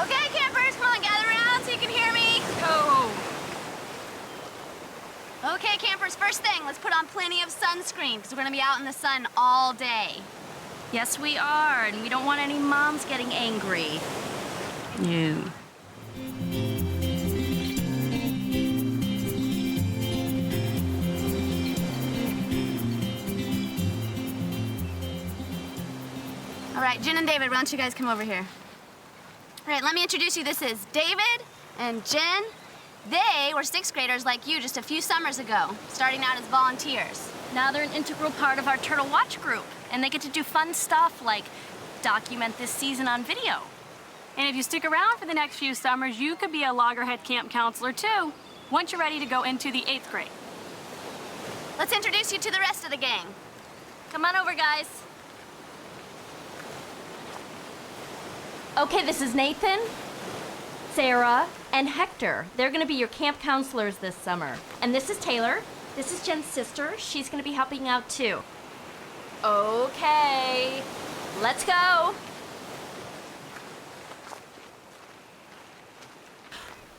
Okay, campers, come on, gather around so you can hear me. Go! Okay, campers, first thing, let's put on plenty of sunscreen because we're gonna be out in the sun all day. Yes, we are, and we don't want any moms getting angry. No. All right, Jen and David, why don't you guys come over here? All right, let me introduce you. This is David and Jen. They were 6th graders like you just a few summers ago, starting out as volunteers. Now they're an integral part of our Turtle Watch group, and they get to do fun stuff like document this season on video. And if you stick around for the next few summers, you could be a loggerhead camp counselor too, once you're ready to go into the 8th grade. Let's introduce you to the rest of the gang. Come on over, guys. Okay, this is Nathan, Sarah, and Hector. They're gonna be your camp counselors this summer. And this is Taylor. This is Jen's sister. She's gonna be helping out too. Okay, let's go.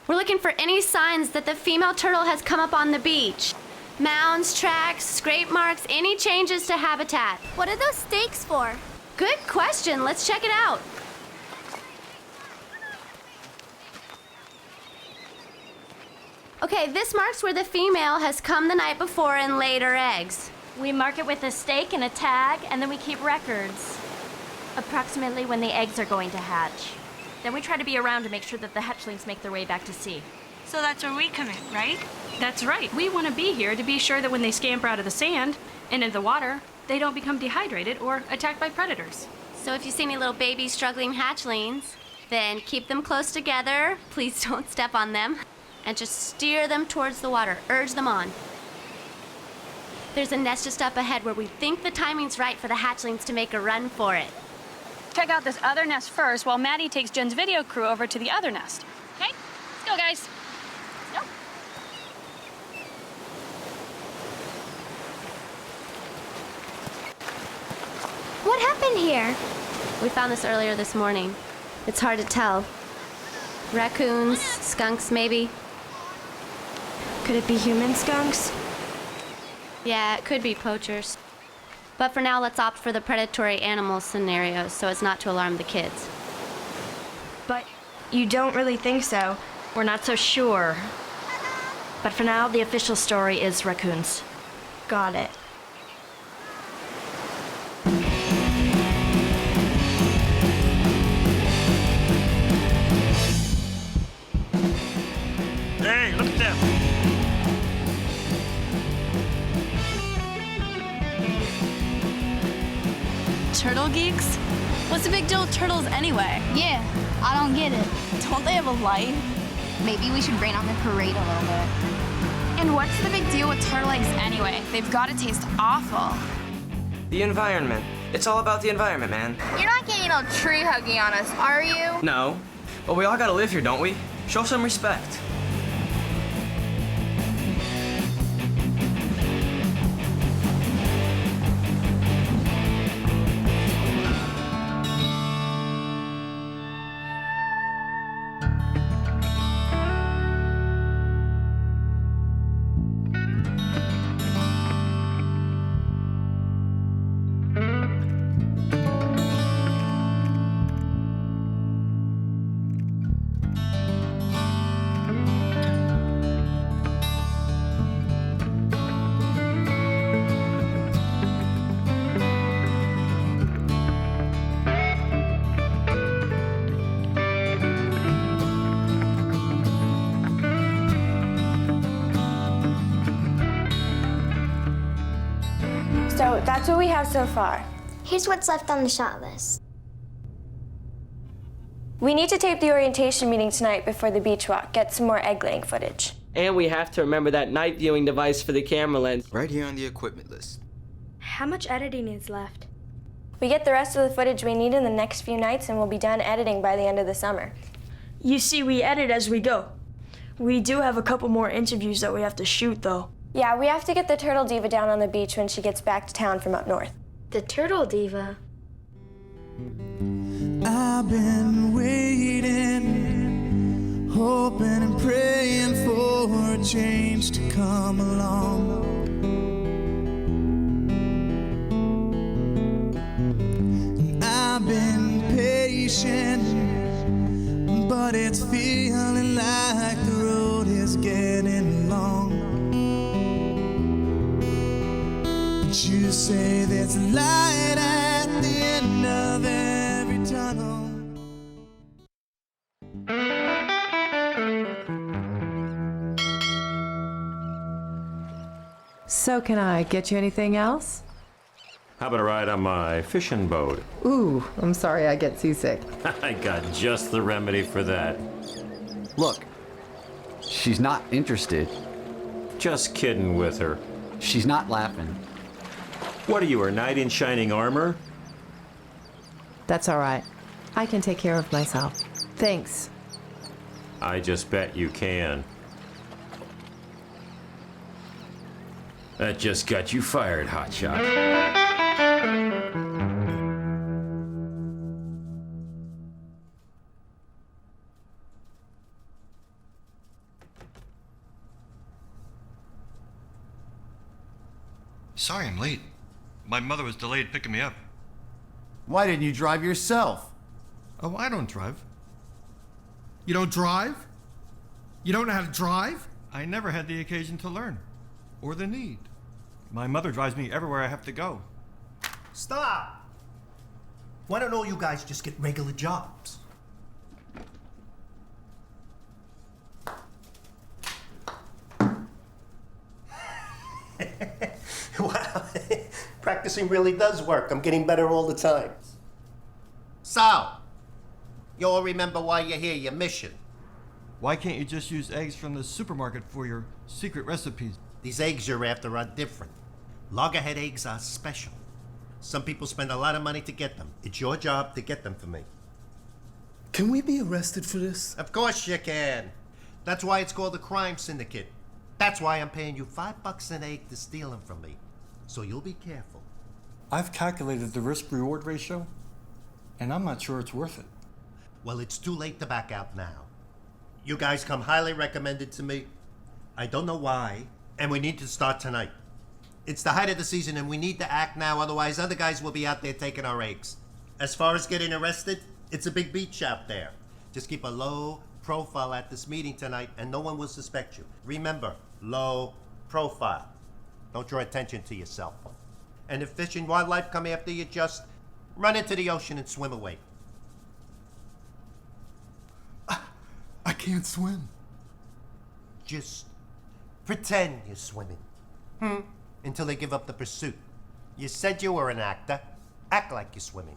We're looking for any signs that the female turtle has come up on the beach. Mounds, tracks, scrape marks, any changes to habitat. What are those stakes for? Good question. Let's check it out. Okay, this marks where the female has come the night before and laid her eggs. We mark it with a stake and a tag, and then we keep records. Approximately when the eggs are going to hatch. Then we try to be around to make sure that the hatchlings make their way back to sea. So that's where we come in, right? That's right. We want to be here to be sure that when they scamper out of the sand and into the water, they don't become dehydrated or attacked by predators. So if you see any little baby struggling hatchlings, then keep them close together. Please don't step on them. And just steer them towards the water. Urge them on. There's a nest just up ahead where we think the timing's right for the hatchlings to make a run for it. Check out this other nest first while Maddie takes Jen's video crew over to the other nest. Okay? Let's go, guys. Let's go. What happened here? We found this earlier this morning. It's hard to tell. Raccoons, skunks, maybe. Could it be human skunks? Yeah, it could be poachers. But for now, let's opt for the predatory animal scenario so as not to alarm the kids. But you don't really think so. We're not so sure. But for now, the official story is raccoons. Got it. Hey, look at them. Turtle geeks? What's the big deal with turtles anyway? Yeah, I don't get it. Don't they have a life? Maybe we should rain on their parade a little bit. And what's the big deal with turtle eggs anyway? They've got to taste awful. The environment. It's all about the environment, man. You're not getting no tree huggy on us, are you? No. But we all gotta live here, don't we? Show some respect. So that's what we have so far. Here's what's left on the shot list. We need to tape the orientation meeting tonight before the beach walk, get some more egg laying footage. And we have to remember that night viewing device for the camera lens. Right here on the equipment list. How much editing is left? We get the rest of the footage we need in the next few nights and we'll be done editing by the end of the summer. You see, we edit as we go. We do have a couple more interviews that we have to shoot, though. Yeah, we have to get the turtle diva down on the beach when she gets back to town from up north. The turtle diva? I've been waiting, hoping and praying for a change to come along. And I've been patient, but it's feeling like the road is getting long. But you say there's a light at the end of every tunnel. So can I get you anything else? How about a ride on my fishing boat? Ooh, I'm sorry I get seasick. I got just the remedy for that. Look, she's not interested. Just kidding with her. She's not laughing. What are you, her knight in shining armor? That's all right. I can take care of myself. Thanks. I just bet you can. That just got you fired, hotshot. Sorry I'm late. My mother was delayed picking me up. Why didn't you drive yourself? Oh, I don't drive. You don't drive? You don't know how to drive? I never had the occasion to learn. Or the need. My mother drives me everywhere I have to go. Stop! Why don't all you guys just get regular jobs? Wow, practicing really does work. I'm getting better all the time. So, you all remember why you're here, your mission. Why can't you just use eggs from the supermarket for your secret recipes? These eggs you're after are different. Loggerhead eggs are special. Some people spend a lot of money to get them. It's your job to get them for me. Can we be arrested for this? Of course you can. That's why it's called a crime syndicate. That's why I'm paying you $5 an egg to steal them from me. So you'll be careful. I've calculated the risk-reward ratio, and I'm not sure it's worth it. Well, it's too late to back out now. You guys come highly recommended to me. I don't know why, and we need to start tonight. It's the height of the season and we need to act now, otherwise other guys will be out there taking our eggs. As far as getting arrested, it's a big beach out there. Just keep a low profile at this meeting tonight and no one will suspect you. Remember, low profile. Don't draw attention to yourself. And if fish and wildlife come after you, just run into the ocean and swim away. I can't swim. Just pretend you're swimming. Until they give up the pursuit. You said you were an actor. Act like you're swimming.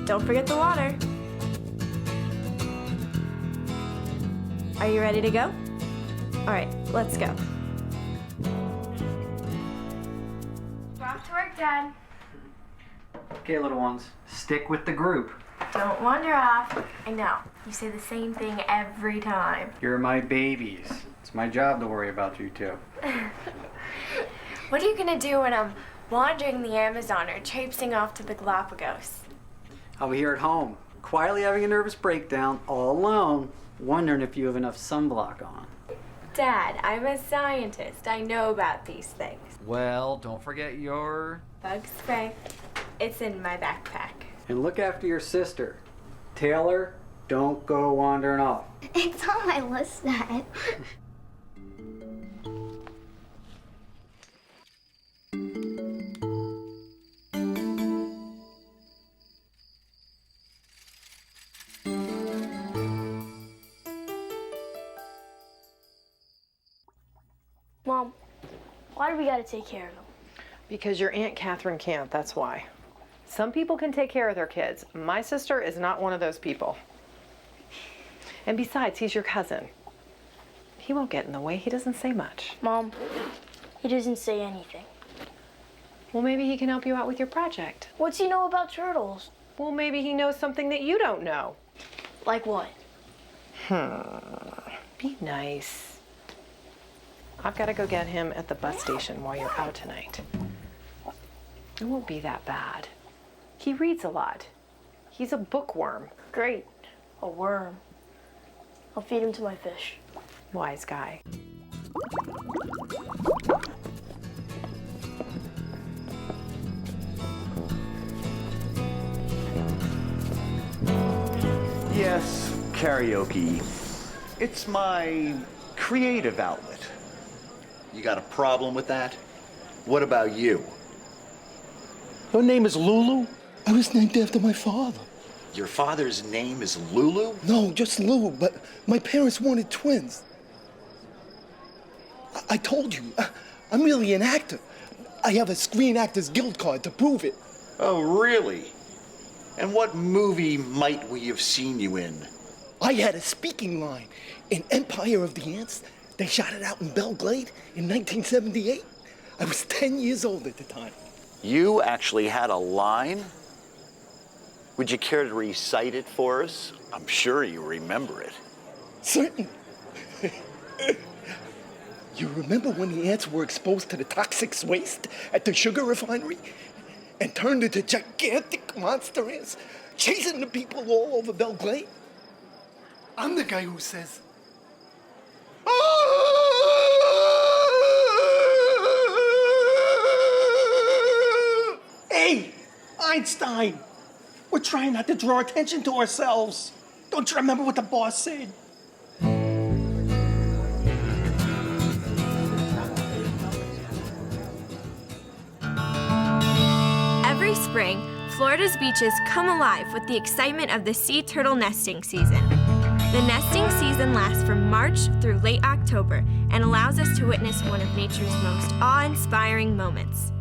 Don't forget the water. Are you ready to go? All right, let's go. Off to work, Dad. Okay, little ones, stick with the group. Don't wander off. I know. You say the same thing every time. You're my babies. It's my job to worry about you two. What are you gonna do when I'm wandering the Amazon or traipsing off to the Galapagos? I'll be here at home, quietly having a nervous breakdown, all alone, wondering if you have enough sunblock on. Dad, I'm a scientist. I know about these things. Well, don't forget your... Bug spray. It's in my backpack. And look after your sister. Taylor, don't go wandering off. It's on my list, Dad. Mom, why do we gotta take care of them? Because your Aunt Catherine can't, that's why. Some people can take care of their kids. My sister is not one of those people. And besides, he's your cousin. He won't get in the way. He doesn't say much. Mom, he doesn't say anything. Well, maybe he can help you out with your project. What's he know about turtles? Well, maybe he knows something that you don't know. Like what? Be nice. I've got to go get him at the bus station while you're out tonight. It won't be that bad. He reads a lot. He's a bookworm. Great. A worm. I'll feed him to my fish. Wise guy. Yes, karaoke. It's my creative outlet. You got a problem with that? What about you? Her name is Lulu. I was named after my father. Your father's name is Lulu? No, just Lulu, but my parents wanted twins. I told you, I'm really an actor. I have a Screen Actors Guild card to prove it. Oh, really? And what movie might we have seen you in? I had a speaking line in Empire of the Ants. They shot it out in Belgrade in 1978. I was 10 years old at the time. You actually had a line? Would you care to recite it for us? I'm sure you remember it. Certainly. You remember when the ants were exposed to the toxic waste at the sugar refinery and turned into gigantic monster ants, chasing the people all over Belgrade? I'm the guy who says, Hey, Einstein! We're trying not to draw attention to ourselves. Don't you remember what the boss said? Every spring, Florida's beaches come alive with the excitement of the sea turtle nesting season. The nesting season lasts from March through late October and allows us to witness one of nature's most awe-inspiring moments.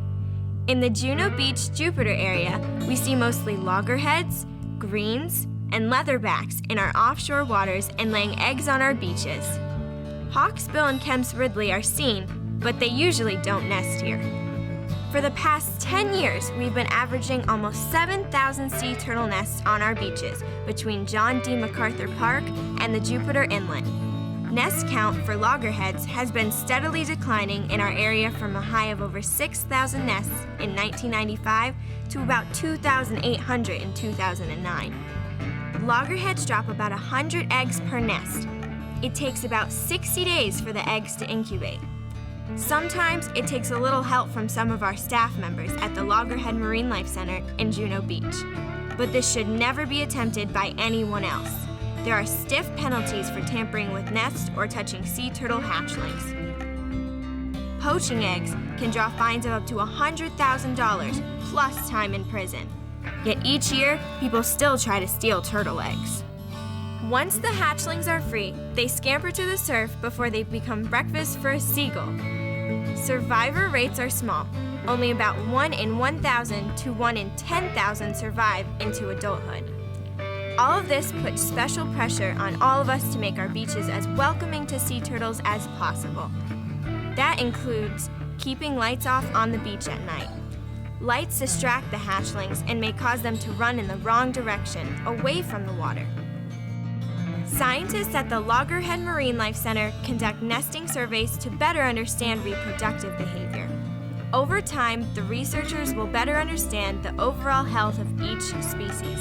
In the Juno Beach, Jupiter area, we see mostly loggerheads, greens, and leatherbacks in our offshore waters and laying eggs on our beaches. Hawksbill and Kemp's Ridley are seen, but they usually don't nest here. For the past 10 years, we've been averaging almost 7,000 sea turtle nests on our beaches between John D. MacArthur Park and the Jupiter Inlet. Nest count for loggerheads has been steadily declining in our area from a high of over 6,000 nests in 1995 to about 2,800 in 2009. Loggerheads drop about 100 eggs per nest. It takes about 60 days for the eggs to incubate. Sometimes it takes a little help from some of our staff members at the Loggerhead Marine Life Center in Juno Beach. But this should never be attempted by anyone else. There are stiff penalties for tampering with nests or touching sea turtle hatchlings. Poaching eggs can draw fines of up to $100,000 plus time in prison. Yet each year, people still try to steal turtle eggs. Once the hatchlings are free, they scamper to the surf before they become breakfast for a seagull. Survivor rates are small. Only about 1 in 1,000 to 1 in 10,000 survive into adulthood. All of this puts special pressure on all of us to make our beaches as welcoming to sea turtles as possible. That includes keeping lights off on the beach at night. Lights distract the hatchlings and may cause them to run in the wrong direction, away from the water. Scientists at the Loggerhead Marine Life Center conduct nesting surveys to better understand reproductive behavior. Over time, the researchers will better understand the overall health of each species.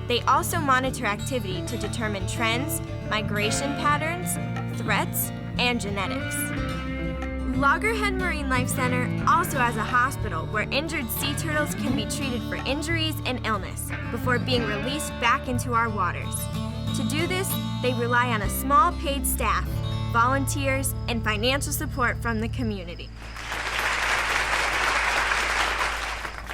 They also monitor activity to determine trends, migration patterns, threats, and genetics. Loggerhead Marine Life Center also has a hospital where injured sea turtles can be treated for injuries and illness before being released back into our waters. To do this, they rely on a small paid staff, volunteers, and financial support from the community.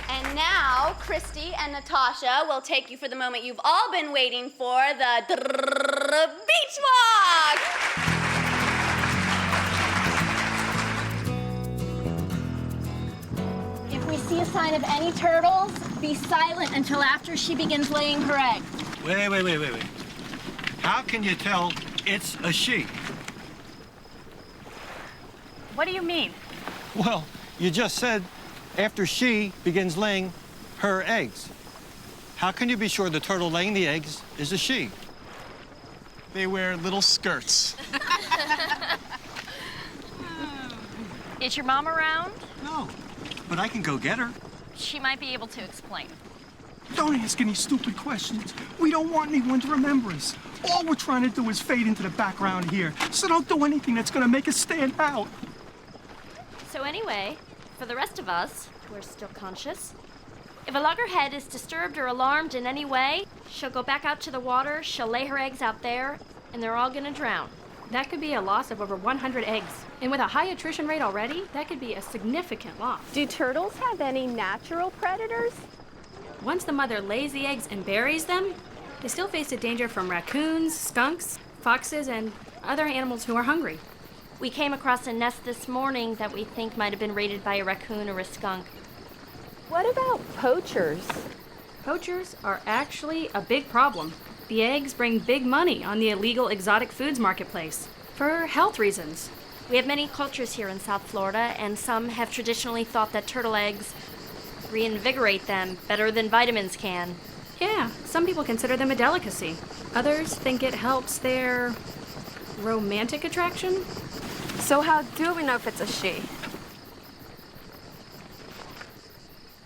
And now, Christy and Natasha will take you for the moment you've all been waiting for, the beach walk! If we see a sign of any turtles, be silent until after she begins laying her egg. Wait. How can you tell it's a she? What do you mean? Well, you just said after she begins laying her eggs. How can you be sure the turtle laying the eggs is a she? They wear little skirts. Is your mom around? No, but I can go get her. She might be able to explain. Don't ask any stupid questions. We don't want anyone to remember us. All we're trying to do is fade into the background here, so don't do anything that's gonna make us stand out. So anyway, for the rest of us, we're still conscious. If a loggerhead is disturbed or alarmed in any way, she'll go back out to the water, she'll lay her eggs out there, and they're all gonna drown. That could be a loss of over 100 eggs. And with a high attrition rate already, that could be a significant loss. Do turtles have any natural predators? Once the mother lays the eggs and buries them, they still face a danger from raccoons, skunks, foxes, and other animals who are hungry. We came across a nest this morning that we think might have been raided by a raccoon or a skunk. What about poachers? Poachers are actually a big problem. The eggs bring big money on the illegal exotic foods marketplace for health reasons. We have many cultures here in South Florida, and some have traditionally thought that turtle eggs reinvigorate them better than vitamins can. Yeah, some people consider them a delicacy. Others think it helps their romantic attraction. So how do we know if it's a she?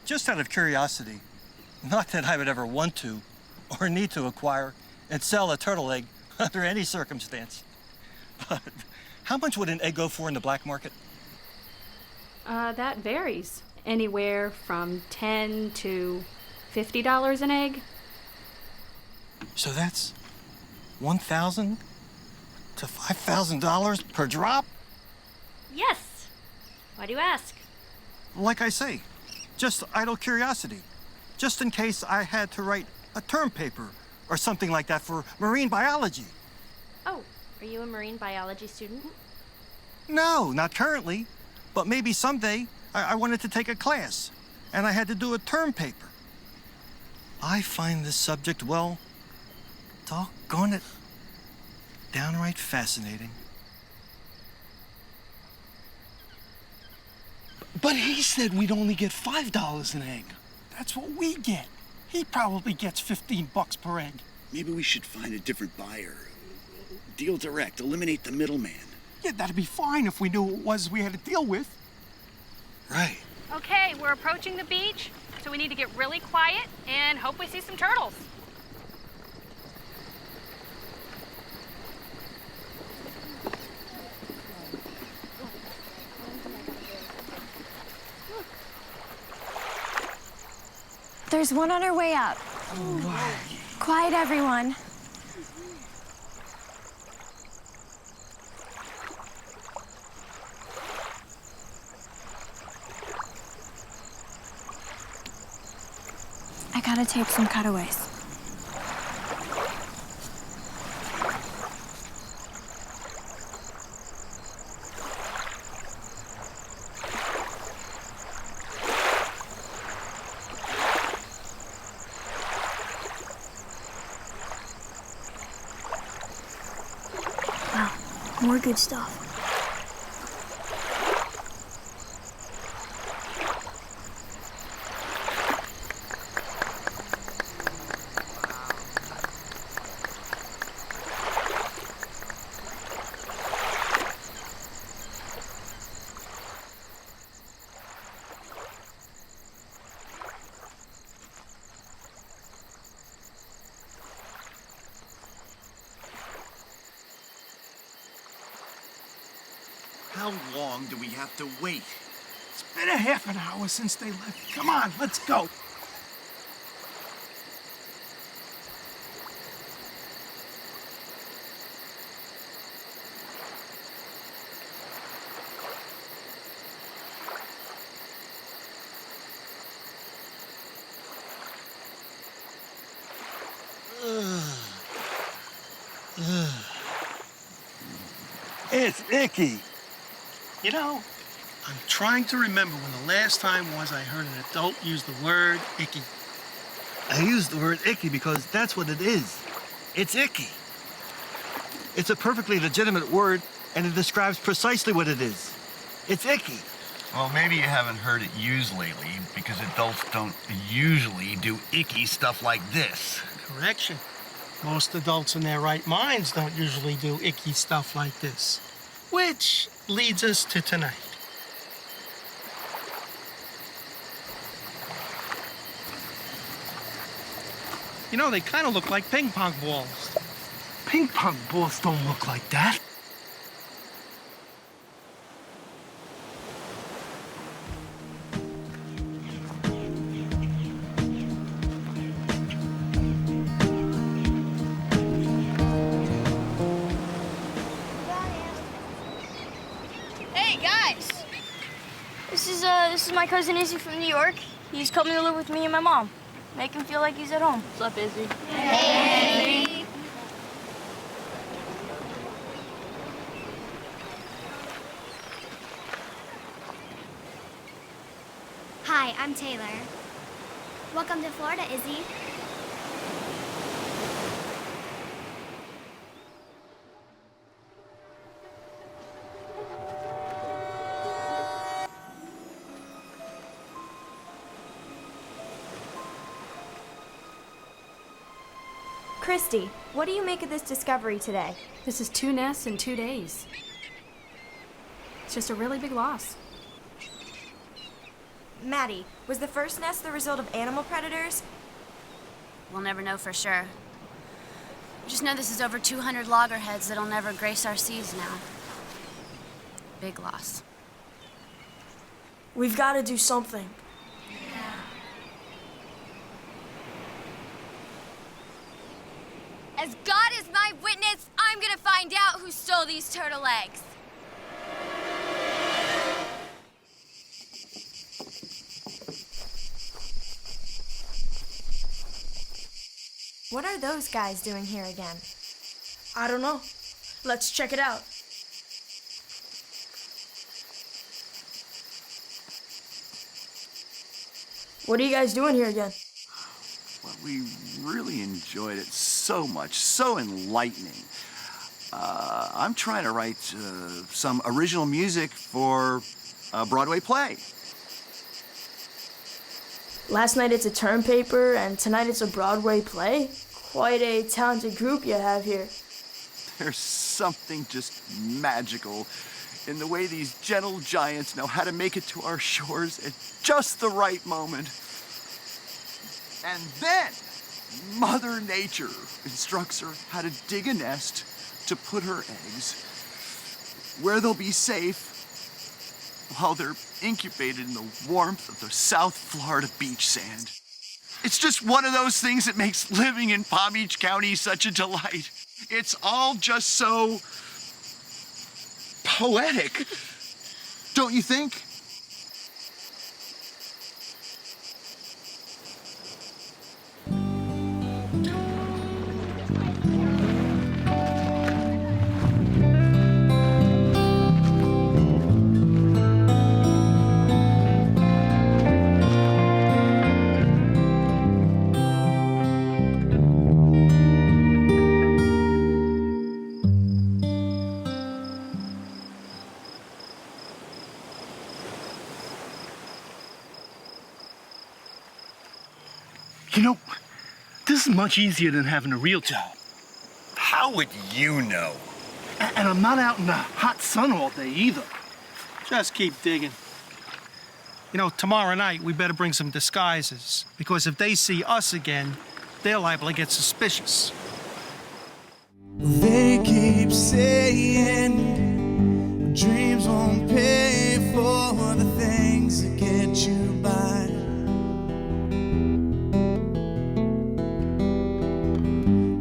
Just out of curiosity, not that I would ever want to or need to acquire and sell a turtle egg under any circumstance. But how much would an egg go for in the black market? That varies. Anywhere from $10 to $50 an egg. So that's $1,000 to $5,000 per drop? Yes. Why do you ask? Like I say, just idle curiosity. Just in case I had to write a term paper or something like that for marine biology. Oh, are you a marine biology student? No, not currently. But maybe someday I wanted to take a class and I had to do a term paper. I find this subject, well, doggone it, downright fascinating. But he said we'd only get $5 an egg. That's what we get. He probably gets $15 per egg. Maybe we should find a different buyer. Deal direct, eliminate the middleman. Yeah, that'd be fine if we knew what it was we had to deal with. Right. Okay, we're approaching the beach, so we need to get really quiet and hope we see some turtles. There's one on our way up. Quiet, everyone. I gotta tape some cutaways. More good stuff. How long do we have to wait? It's been a half an hour since they left. Come on, let's go. It's icky. You know, I'm trying to remember when the last time was I heard an adult use the word icky. I use the word icky because that's what it is. It's icky. It's a perfectly legitimate word, and it describes precisely what it is. It's icky. Well, maybe you haven't heard it used lately because adults don't usually do icky stuff like this. Correction. Most adults in their right minds don't usually do icky stuff like this. Which leads us to tonight. You know, they kind of look like ping pong balls. Ping pong balls don't look like that. Hey, guys! This is my cousin Izzy from New York. He's coming to live with me and my mom. Make him feel like he's at home. What's up, Izzy? Hey! Hi, I'm Taylor. Welcome to Florida, Izzy. Christy, what do you make of this discovery today? This is 2 nests in 2 days. It's just a really big loss. Maddie, was the first nest the result of animal predators? We'll never know for sure. We just know this is over 200 loggerheads that'll never grace our seas now. Big loss. We've got to do something. As God is my witness, I'm gonna find out who stole these turtle eggs. What are those guys doing here again? I don't know. Let's check it out. What are you guys doing here again? Well, we really enjoyed it so much, so enlightening. I'm trying to write some original music for a Broadway play. Last night it's a term paper, and tonight it's a Broadway play. Quite a talented group you have here. There's something just magical in the way these gentle giants know how to make it to our shores at just the right moment. And then Mother Nature instructs her how to dig a nest to put her eggs where they'll be safe while they're incubated in the warmth of the South Florida beach sand. It's just one of those things that makes living in Palm Beach County such a delight. It's all just so poetic, don't you think? You know, this is much easier than having a real job. How would you know? And I'm not out in the hot sun all day either. Just keep digging. You know, tomorrow night we better bring some disguises, because if they see us again, they're liable to get suspicious. They keep saying dreams won't pay for the things that get you by.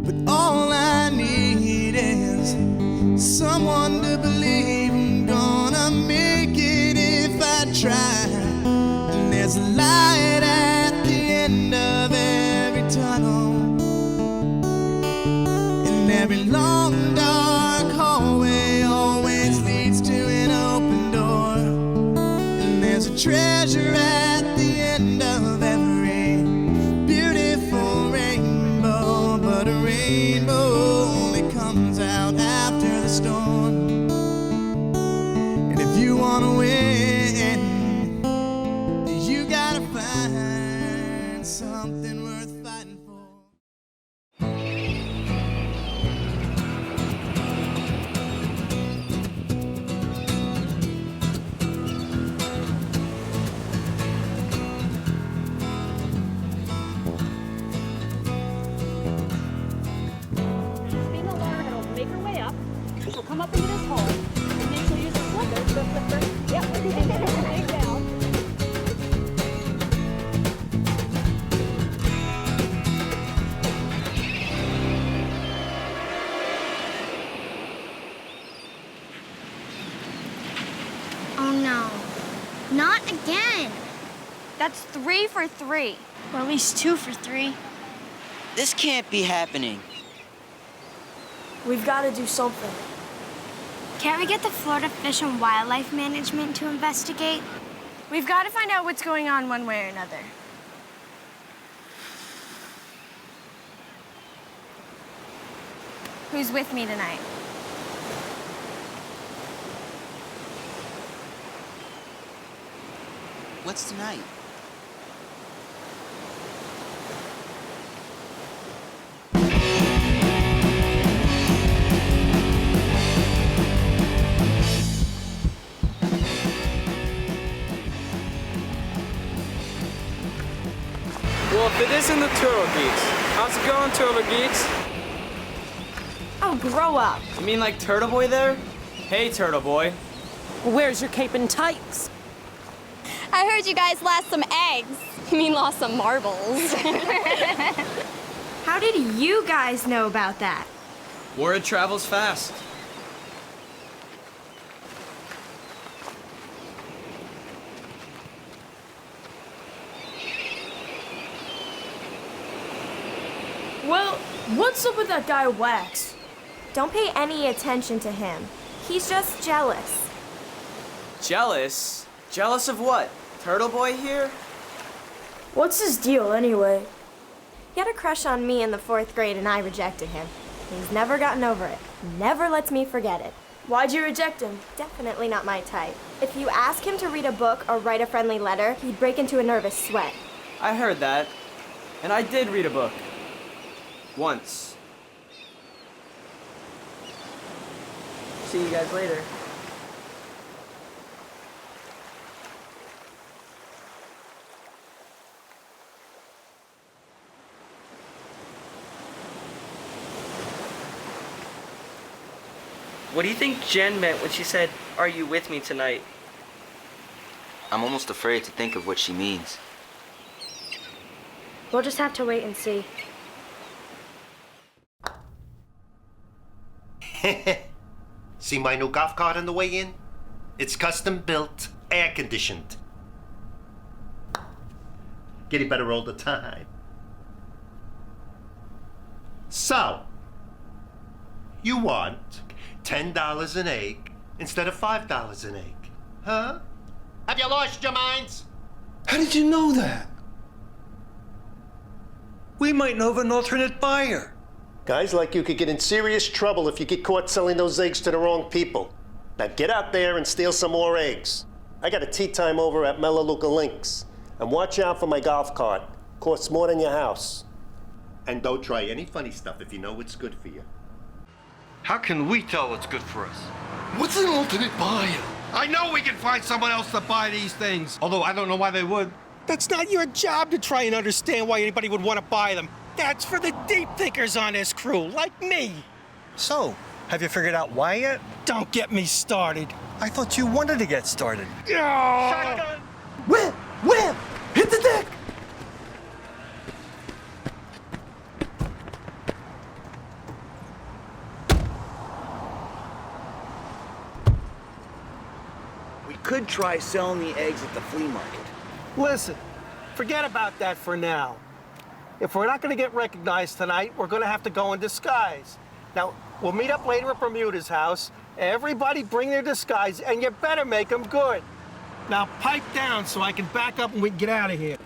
But all I need is someone to believe I'm gonna make it if I try. And there's a light at the end of every tunnel. Every long, dark hallway always leads to an open door. And there's a treasure at the end of every beautiful rainbow. But a rainbow only comes out after the storm. And if you want to win, you gotta find something worth fighting for. up into this hole. And then she'll use the flipper. Yep. Dig down. Oh no. Not again. That's 3 for 3. Or at least 2 for 3. This can't be happening. We've got to do something. Can't we get the Florida Fish and Wildlife Management to investigate? We've got to find out what's going on one way or another. Who's with me tonight? What's tonight? Well, if it isn't the Turtle Geeks, how's it going, Turtle Geeks? Oh, grow up. You mean like Turtle Boy there? Hey, Turtle Boy. Where's your cape and tights? I heard you guys lost some eggs. You mean lost some marbles. How did you guys know about that? Word travels fast. Well, what's up with that guy Wax? Don't pay any attention to him. He's just jealous. Jealous? Jealous of what? Turtle Boy here? What's his deal anyway? He had a crush on me in the 4th grade and I rejected him. He's never gotten over it. Never lets me forget it. Why'd you reject him? Definitely not my type. If you ask him to read a book or write a friendly letter, he'd break into a nervous sweat. I heard that. And I did read a book. Once. See you guys later. What do you think Jen meant when she said, "Are you with me tonight?" I'm almost afraid to think of what she means. We'll just have to wait and see. See my new golf cart on the way in? It's custom built, air conditioned. Getting better all the time. So, you want $10 an egg instead of $5 an egg, huh? Have you lost your minds? How did you know that? We might know of an alternate buyer. Guys like you could get in serious trouble if you get caught selling those eggs to the wrong people. Now get out there and steal some more eggs. I got a tea time over at Melaleuca Links. And watch out for my golf cart. Costs more than your house. And don't try any funny stuff if you know it's good for you. How can we tell what's good for us? What's an alternate buyer? I know we can find someone else to buy these things. Although I don't know why they would. That's not your job to try and understand why anybody would want to buy them. That's for the deep thinkers on this crew, like me. So, have you figured out why yet? Don't get me started. I thought you wanted to get started. Shotgun! Whip! Whip! Hit the deck! We could try selling the eggs at the flea market. Listen, forget about that for now. If we're not going to get recognized tonight, we're going to have to go in disguise. Now, we'll meet up later at Bermuda's house. Everybody bring their disguise, and you better make them good. Now, pipe down so I can back up and we can get out of here.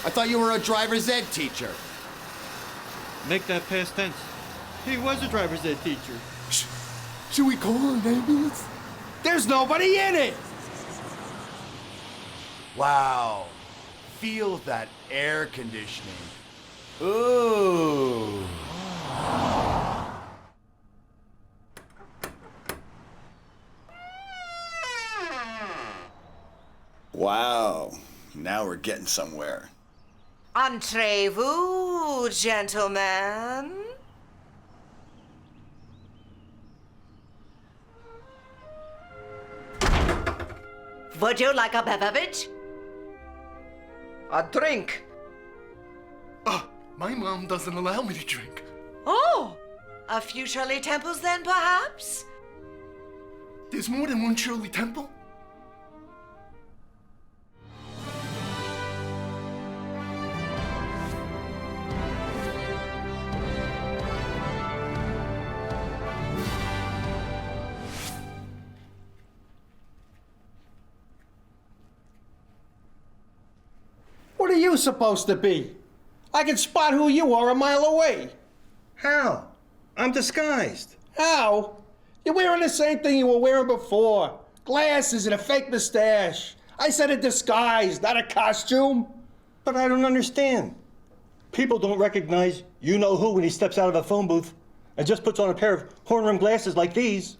I thought you were a driver's ed teacher. Make that past tense. He was a driver's ed teacher. Should we call an ambulance? There's nobody in it! Wow. Feel that air conditioning. Ooh. Wow, now we're getting somewhere. Entrez-vous, gentlemen. Would you like a beverage? A drink. My mom doesn't allow me to drink. Oh, a few Shirley Temples then, perhaps? There's more than one Shirley Temple? What are you supposed to be? I can spot who you are a mile away. How? I'm disguised. How? You're wearing the same thing you were wearing before. Glasses and a fake mustache. I said a disguise, not a costume. But I don't understand. People don't recognize you-know-who when he steps out of a phone booth and just puts on a pair of horn-rimmed glasses like these.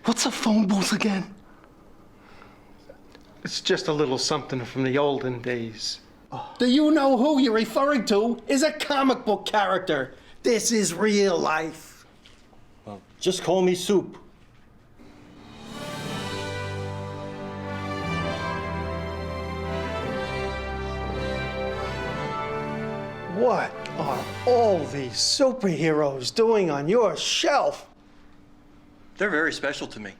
What's a phone booth again? It's just a little something from the olden days. The you-know-who you're referring to is a comic book character. This is real life. Well, just call me Soup. What are all these superheroes doing on your shelf? They're very special to me.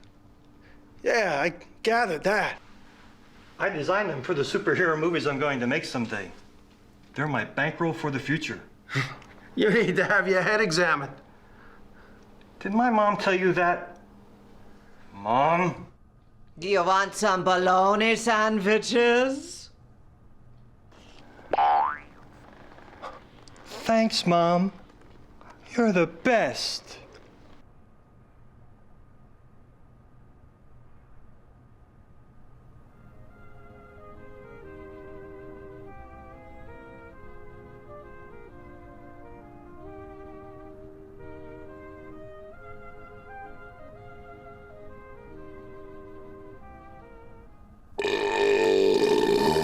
Yeah, I gathered that. I designed them for the superhero movies I'm going to make someday. They're my bankroll for the future. You need to have your head examined. Did my mom tell you that? Mom? Do you want some bologna sandwiches? Thanks, Mom. You're the best.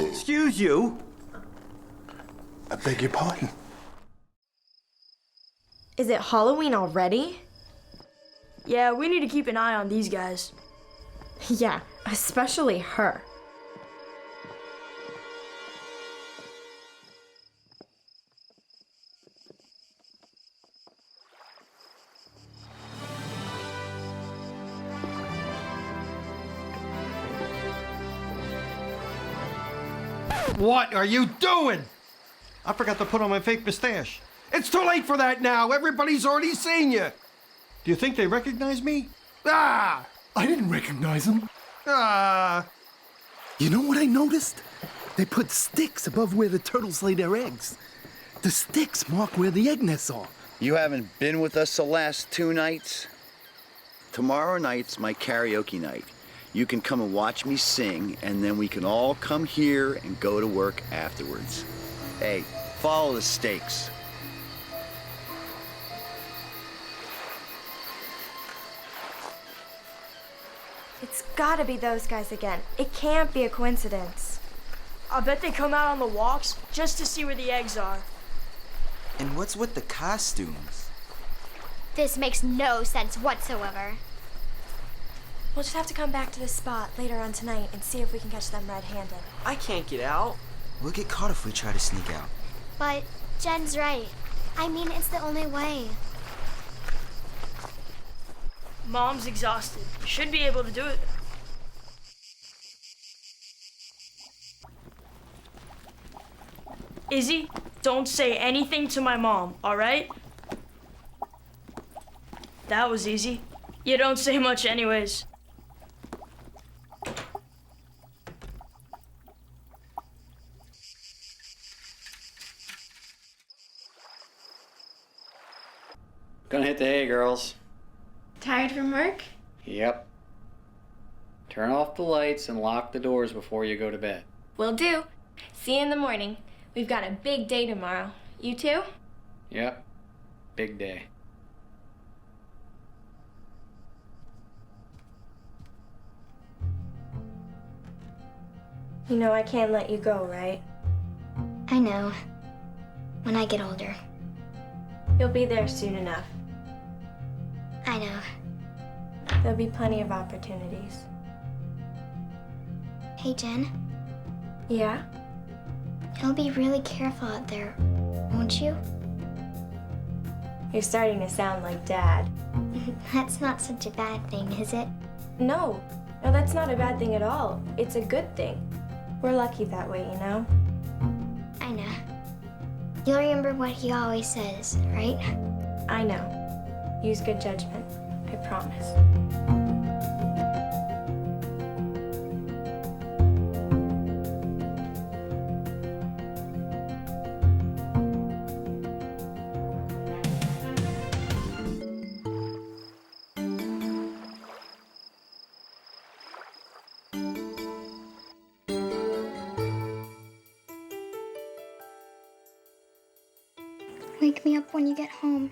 Excuse you. I beg your pardon. Is it Halloween already? Yeah, we need to keep an eye on these guys. Yeah, especially her. What are you doing? I forgot to put on my fake mustache. It's too late for that now. Everybody's already seen you. Do you think they recognize me? Ah! I didn't recognize him. Ah! You know what I noticed? They put sticks above where the turtles lay their eggs. The sticks mark where the egg nests are. You haven't been with us the last 2 nights? Tomorrow night's my karaoke night. You can come and watch me sing, and then we can all come here and go to work afterwards. Hey, follow the stakes. It's gotta be those guys again. It can't be a coincidence. I bet they come out on the walks just to see where the eggs are. And what's with the costumes? This makes no sense whatsoever. We'll just have to come back to this spot later on tonight and see if we can catch them red-handed. I can't get out. We'll get caught if we try to sneak out. But Jen's right. I mean, it's the only way. Mom's exhausted. Should be able to do it. Izzy, don't say anything to my mom, all right? That was easy. You don't say much anyways. Gonna hit the hay, girls. Tired from work? Yep. Turn off the lights and lock the doors before you go to bed. Will do. See you in the morning. We've got a big day tomorrow. You too? Yep. Big day. You know I can't let you go, right? I know. When I get older. You'll be there soon enough. I know. There'll be plenty of opportunities. Hey, Jen. Yeah? You'll be really careful out there, won't you? You're starting to sound like Dad. That's not such a bad thing, is it? No, that's not a bad thing at all. It's a good thing. We're lucky that way, you know? I know. You'll remember what he always says, right? I know. Use good judgment. I promise. Wake me up when you get home.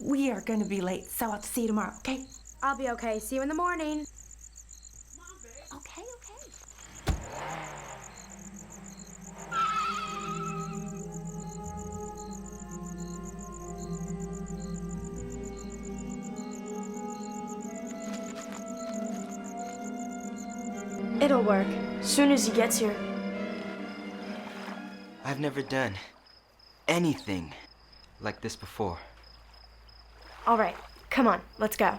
We are going to be late, so I'll see you tomorrow, okay? I'll be okay. See you in the morning. Okay. It'll work. As soon as he gets here. I've never done anything like this before. All right, come on, let's go.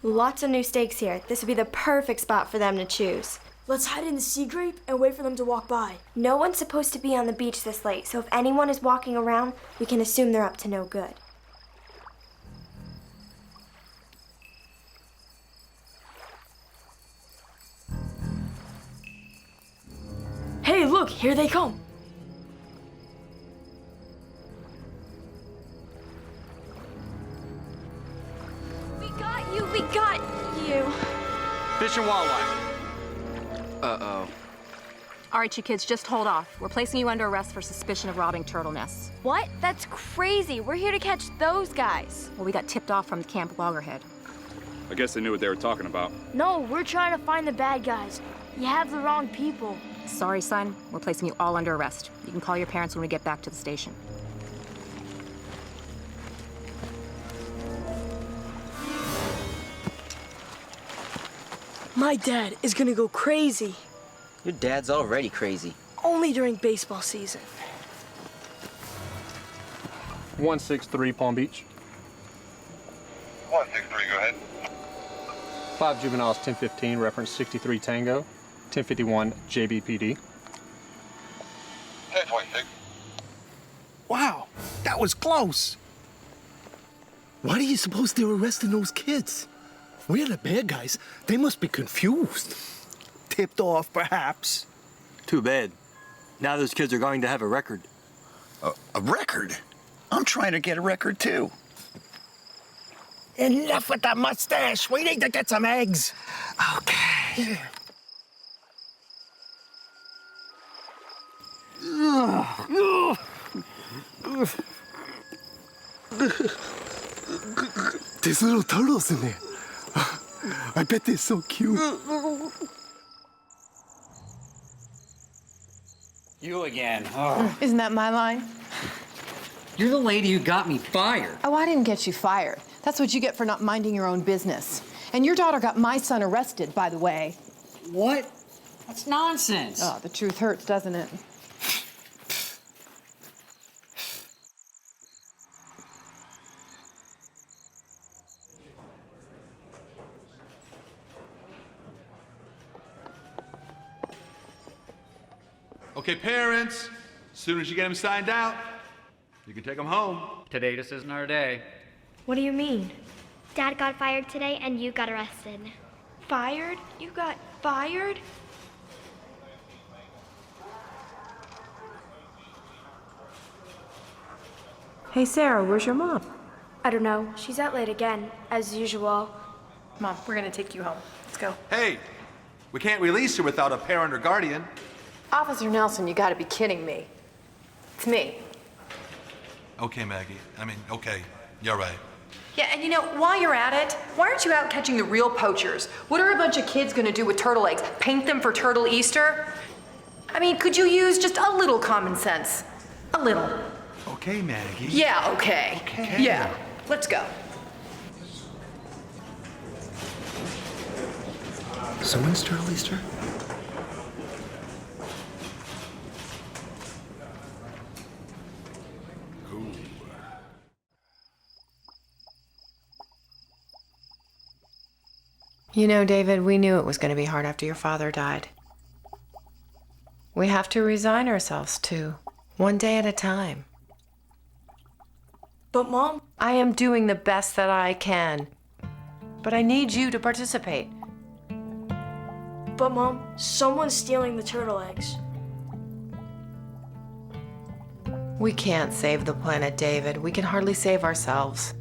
Lots of new stakes here. This would be the perfect spot for them to choose. Let's hide in the sea grape and wait for them to walk by. No one's supposed to be on the beach this late, so if anyone is walking around, we can assume they're up to no good. Hey, look, here they come. We got you. Fish and wildlife. Uh-oh. All right, you kids, just hold off. We're placing you under arrest for suspicion of robbing turtle nests. What? That's crazy. We're here to catch those guys. Well, we got tipped off from Camp Loggerhead. I guess they knew what they were talking about. No, we're trying to find the bad guys. You have the wrong people. Sorry, son. We're placing you all under arrest. You can call your parents when we get back to the station. My dad is gonna go crazy. Your dad's already crazy. Only during baseball season. 163 Palm Beach. 163, go ahead. 5 juveniles, 1015, reference 63 Tango, 1051 JBPD. 1026. Wow, that was close. Why do you suppose they're arresting those kids? We're the bad guys. They must be confused. Tipped off, perhaps. Too bad. Now those kids are going to have a record. A record? I'm trying to get a record, too. Enough with that mustache. We need to get some eggs. Okay. There's little turtles in there. I bet they're so cute. You again. Oh. Isn't that my line? You're the lady who got me fired. Oh, I didn't get you fired. That's what you get for not minding your own business. And your daughter got my son arrested, by the way. What? That's nonsense. Oh, the truth hurts, doesn't it? Okay, parents, as soon as you get them signed out, you can take them home. Today just isn't our day. What do you mean? Dad got fired today and you got arrested. Fired? You got fired? Hey, Sarah, where's your mom? I don't know. She's out late again, as usual. Mom, we're gonna take you home. Let's go. Hey, we can't release her without a parent or guardian. Officer Nelson, you gotta be kidding me. It's me. Okay, Maggie. Okay, you're right. Yeah, and you know, while you're at it, why aren't you out catching the real poachers? What are a bunch of kids gonna do with turtle eggs? Paint them for Turtle Easter? I mean, could you use just a little common sense? A little. Okay, Maggie. Yeah, okay. Okay. Yeah, let's go. So when's Turtle Easter? You know, David, we knew it was going to be hard after your father died. We have to resign ourselves to one day at a time. But, Mom... I am doing the best that I can. But I need you to participate. But, Mom, someone's stealing the turtle eggs. We can't save the planet, David. We can hardly save ourselves.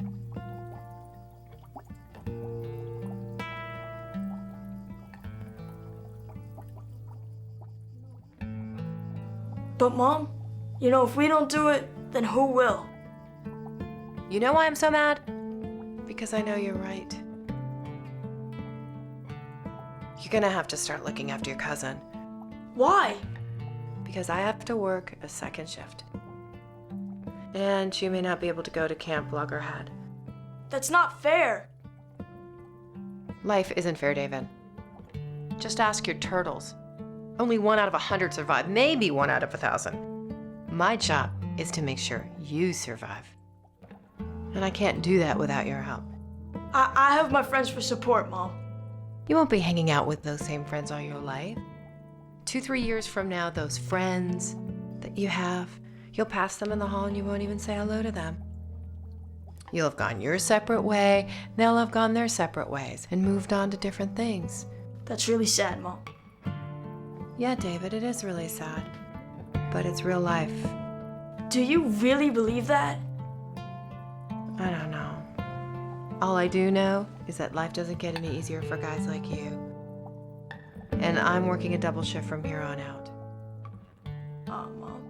But, Mom, you know, if we don't do it, then who will? You know why I'm so mad? Because I know you're right. You're gonna have to start looking after your cousin. Why? Because I have to work a second shift. And you may not be able to go to Camp Loggerhead. That's not fair. Life isn't fair, David. Just ask your turtles. Only 1 out of 100 survive, maybe 1 out of 1,000. My job is to make sure you survive. And I can't do that without your help. I have my friends for support, Mom. You won't be hanging out with those same friends all your life. 2-3 years from now, those friends that you have, you'll pass them in the hall and you won't even say hello to them. You'll have gone your separate way, they'll have gone their separate ways and moved on to different things. That's really sad, Mom. Yeah, David, it is really sad. But it's real life. Do you really believe that? I don't know. All I do know is that life doesn't get any easier for guys like you. And I'm working a double shift from here on out. Oh, Mom.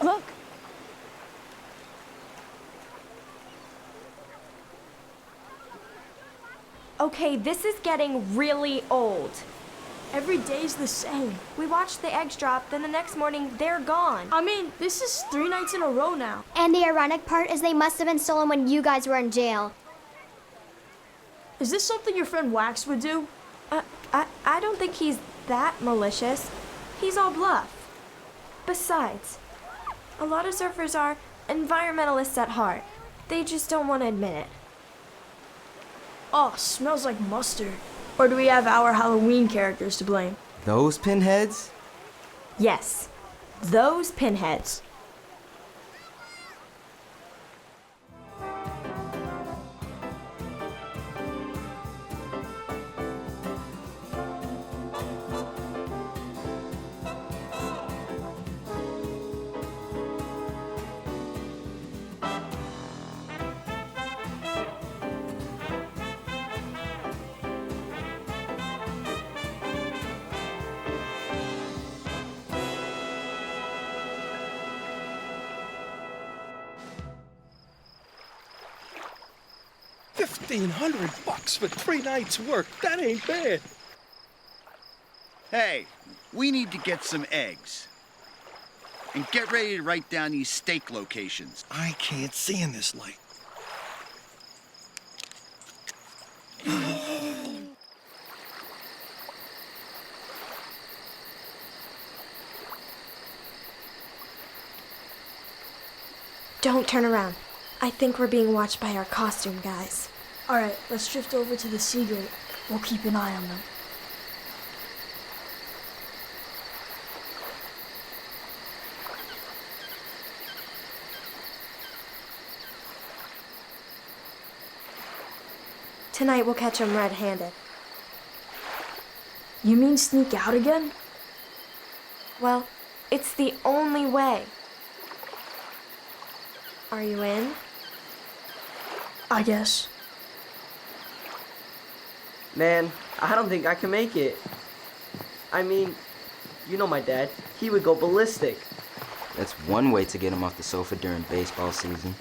Look! Okay, this is getting really old. Every day's the same. We watch the eggs drop, then the next morning, they're gone. I mean, this is 3 nights in a row now. And the ironic part is they must have been stolen when you guys were in jail. Is this something your friend Wax would do? I don't think he's that malicious. He's all bluff. Besides, a lot of surfers are environmentalists at heart. They just don't want to admit it. Oh, smells like mustard. Or do we have our Halloween characters to blame? Those pinheads? Yes, those pinheads. $1,500 for 3 nights' work. That ain't bad. Hey, we need to get some eggs. And get ready to write down these steak locations. I can't see in this light. Don't turn around. I think we're being watched by our costume guys. All right, let's drift over to the sea gate. We'll keep an eye on them. Tonight we'll catch them red-handed. You mean sneak out again? Well, it's the only way. Are you in? I guess. Man, I don't think I can make it. I mean, you know my dad. He would go ballistic. That's one way to get him off the sofa during baseball season.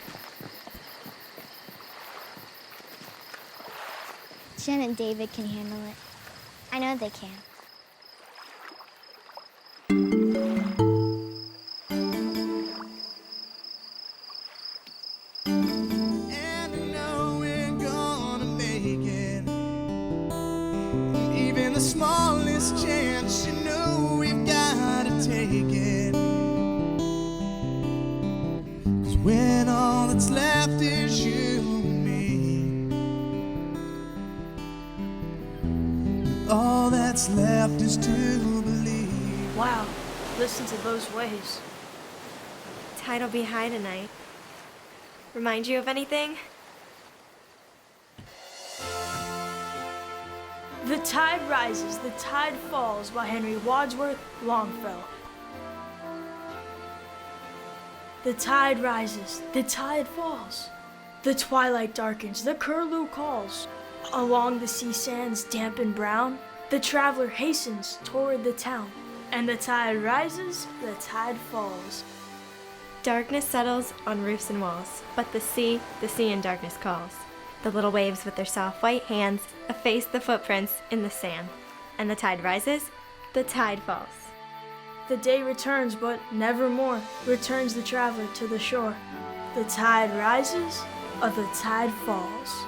Jen and David can handle it. I know they can. And I know we're gonna make it. And even the smallest chance, you know we've gotta take it. 'Cause when all that's left is you and me, all that's left is to believe. Wow, listen to those waves. Tide'll be high tonight. Remind you of anything? The Tide Rises, the Tide Falls by Henry Wadsworth Longfellow. The tide rises, the tide falls. The twilight darkens, the curlew calls. Along the sea sands damp and brown, the traveler hastens toward the town. And the tide rises, the tide falls. Darkness settles on roofs and walls, but the sea in darkness calls. The little waves with their soft white hands efface the footprints in the sand. And the tide rises, the tide falls. The day returns, but nevermore returns the traveler to the shore. The tide rises, or the tide falls.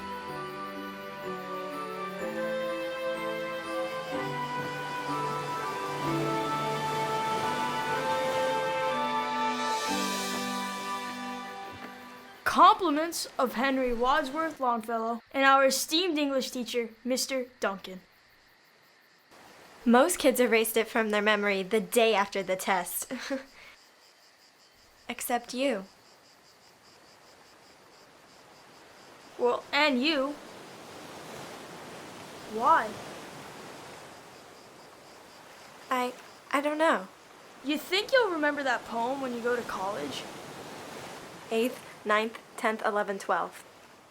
Compliments of Henry Wadsworth Longfellow and our esteemed English teacher, Mr. Duncan. Most kids erased it from their memory the day after the test. Except you. Well, and you. Why? I don't know. You think you'll remember that poem when you go to college? 8th, 9th, 10th, 11th, 12th.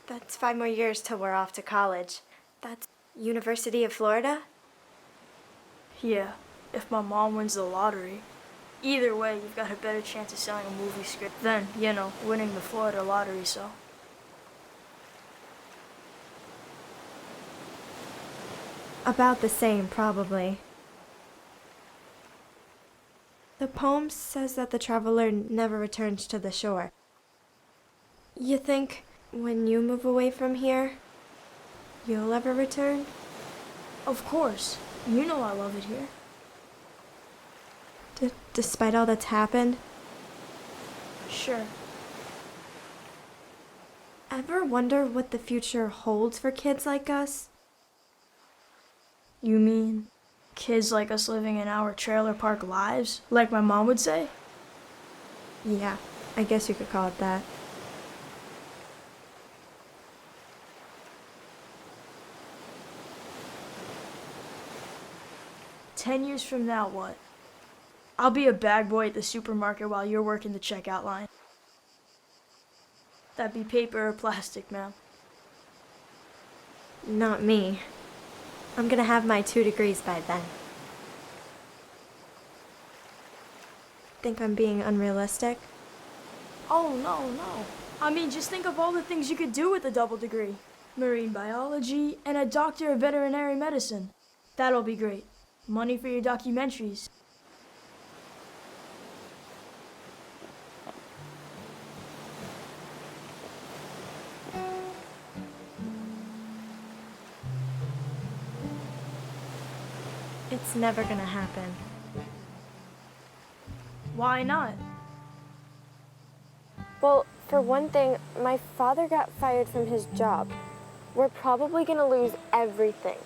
That's 5 more years till we're off to college. That's University of Florida? Yeah, if my mom wins the lottery. Either way, you've got a better chance of selling a movie script than, winning the Florida lottery, so. About the same, probably. The poem says that the traveler never returns to the shore. You think when you move away from here, you'll ever return? Of course. You know I love it here. Despite all that's happened? Sure. Ever wonder what the future holds for kids like us? You mean kids like us living in our trailer park lives, like my mom would say? Yeah, I guess you could call it that. "10 years from now, what? I'll be a bag boy at the supermarket while you're working the checkout line. That'd be paper or plastic, ma'am. Not me. I'm gonna have my 2 degrees by then. Think I'm being unrealistic? Oh, no. I mean, just think of all the things you could do with a double degree. marine biology, and a doctor of veterinary medicine. That'll be great. Money for your documentaries. It's never gonna happen. Why not? Well, for one thing, my father got fired from his job. We're probably gonna lose everything.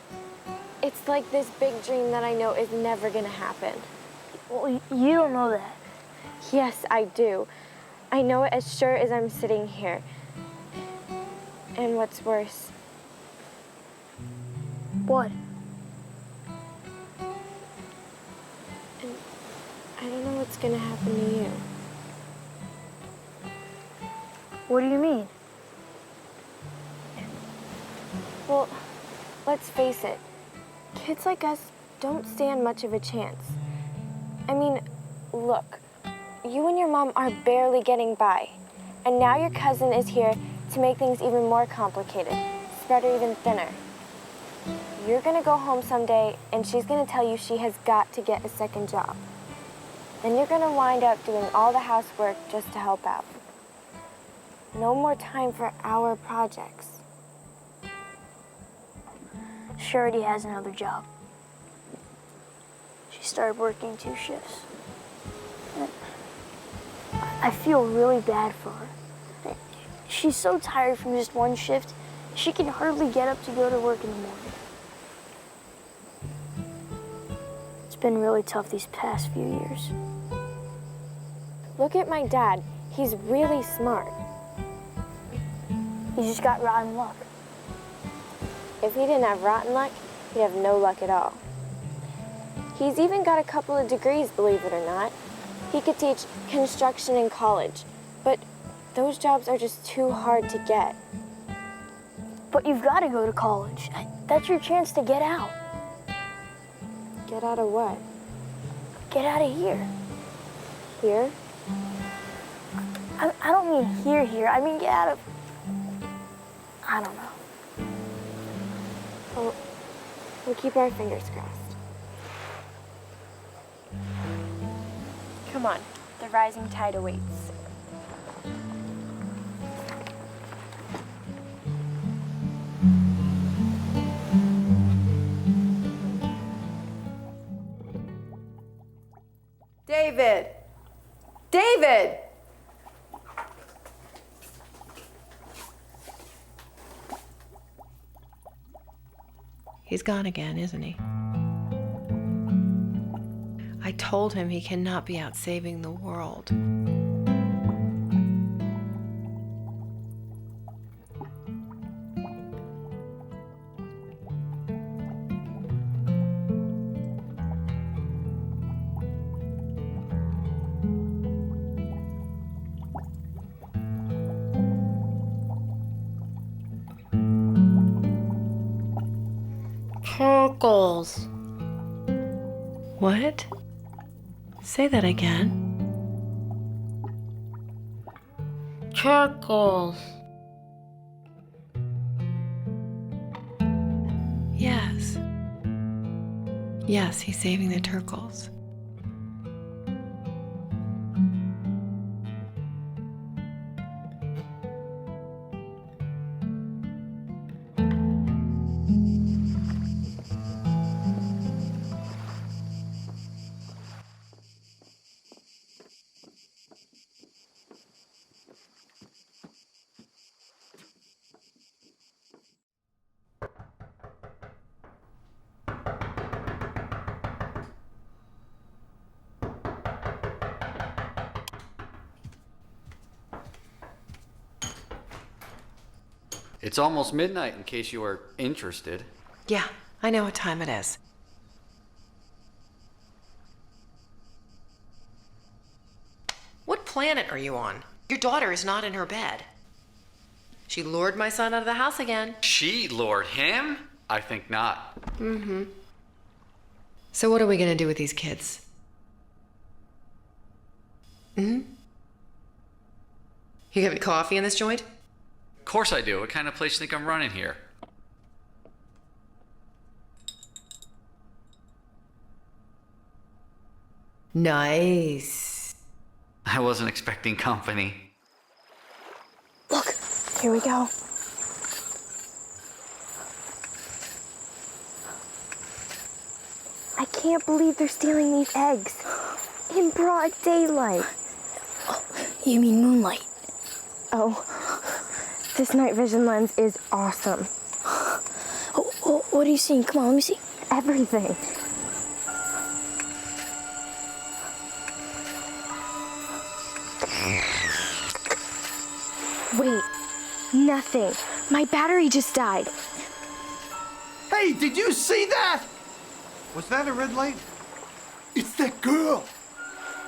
It's like this big dream that I know is never gonna happen. Well, you don't know that. Yes, I do. I know it as sure as I'm sitting here. And what's worse... What? And I don't know what's gonna happen to you. What do you mean? Well, let's face it. Kids like us don't stand much of a chance. I mean, look, you and your mom are barely getting by. And now your cousin is here to make things even more complicated, spread her even thinner. You're gonna go home someday and she's gonna tell you she has got to get a second job. Then you're gonna wind up doing all the housework just to help out. No more time for our projects. She already has another job. She started working 2 shifts. I feel really bad for her. She's so tired from just 1 shift, she can hardly get up to go to work in the morning. It's been really tough these past few years. Look at my dad. He's really smart. He just got rotten luck. If he didn't have rotten luck, he'd have no luck at all. He's even got a couple of degrees, believe it or not. He could teach construction in college, but those jobs are just too hard to get. But you've got to go to college. That's your chance to get out. Get out of what? Get out of here. Here? I don't mean here. I mean get out of... I don't know. Well, we'll keep our fingers crossed. Come on, the rising tide awaits. David! David! He's gone again, isn't he? I told him he cannot be out saving the world. Turtles. What? Say that again. Turtles. Yes. Yes, he's saving the turtles. It's almost midnight, in case you are interested. Yeah, I know what time it is. What planet are you on? Your daughter is not in her bed. She lured my son out of the house again. She lured him? I think not. Mm-hmm. So what are we gonna do with these kids? Hmm? You having coffee in this joint? course I do. What kind of place do you think I'm running here? Nice. I wasn't expecting company. Look, here we go. I can't believe they're stealing these eggs in broad daylight. Oh, you mean moonlight? Oh, this night vision lens is awesome. Oh, what are you seeing? Come on, let me see. Everything. Wait, nothing. My battery just died. Hey, did you see that? Was that a red light? It's that girl.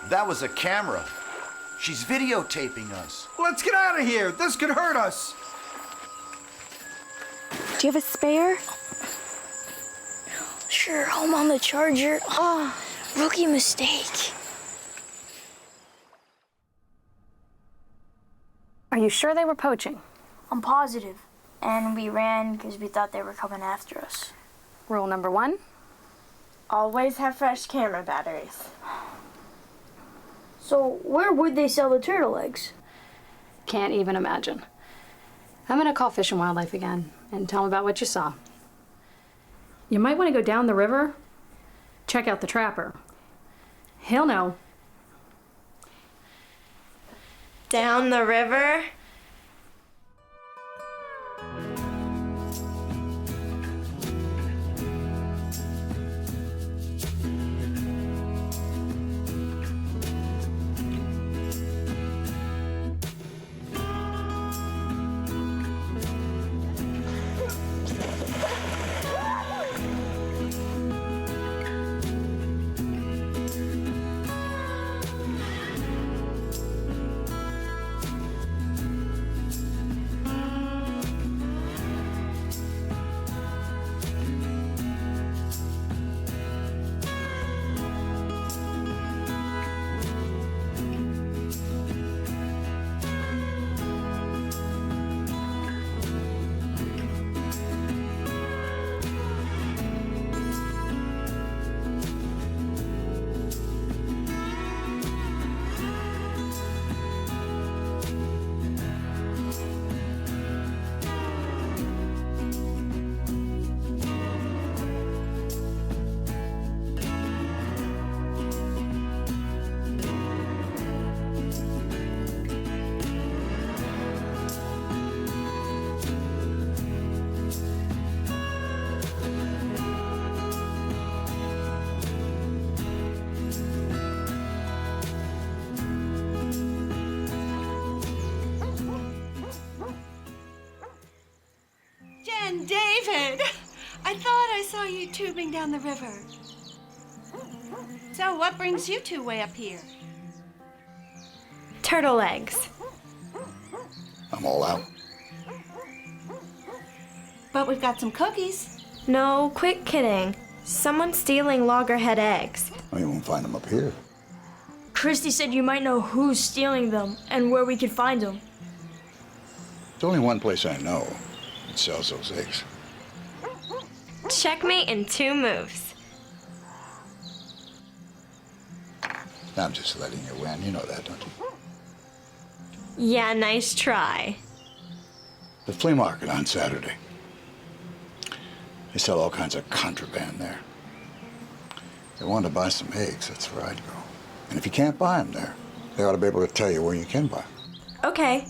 That was a camera. She's videotaping us. Let's get out of here. This could hurt us. Do you have a spare? Sure, home on the charger. Oh, rookie mistake. Are you sure they were poaching? I'm positive. And we ran because we thought they were coming after us. Rule number 1? Always have fresh camera batteries. So where would they sell the turtle eggs? Can't even imagine. I'm gonna call Fish and Wildlife again and tell them about what you saw. You might want to go down the river, check out the trapper. He'll know. Down the river? David, I thought I saw you tubing down the river. So what brings you two way up here? Turtle eggs. I'm all out. But we've got some cookies. No, quit kidding. Someone's stealing loggerhead eggs. Oh, you won't find them up here. Christy said you might know who's stealing them and where we could find them. There's only one place I know that sells those eggs. Checkmate in 2 moves. I'm just letting you win. You know that, don't you? Yeah, nice try. The flea market on Saturday. They sell all kinds of contraband there. If you want to buy some eggs, that's where I'd go. And if you can't buy them there, they ought to be able to tell you where you can buy them. Okay,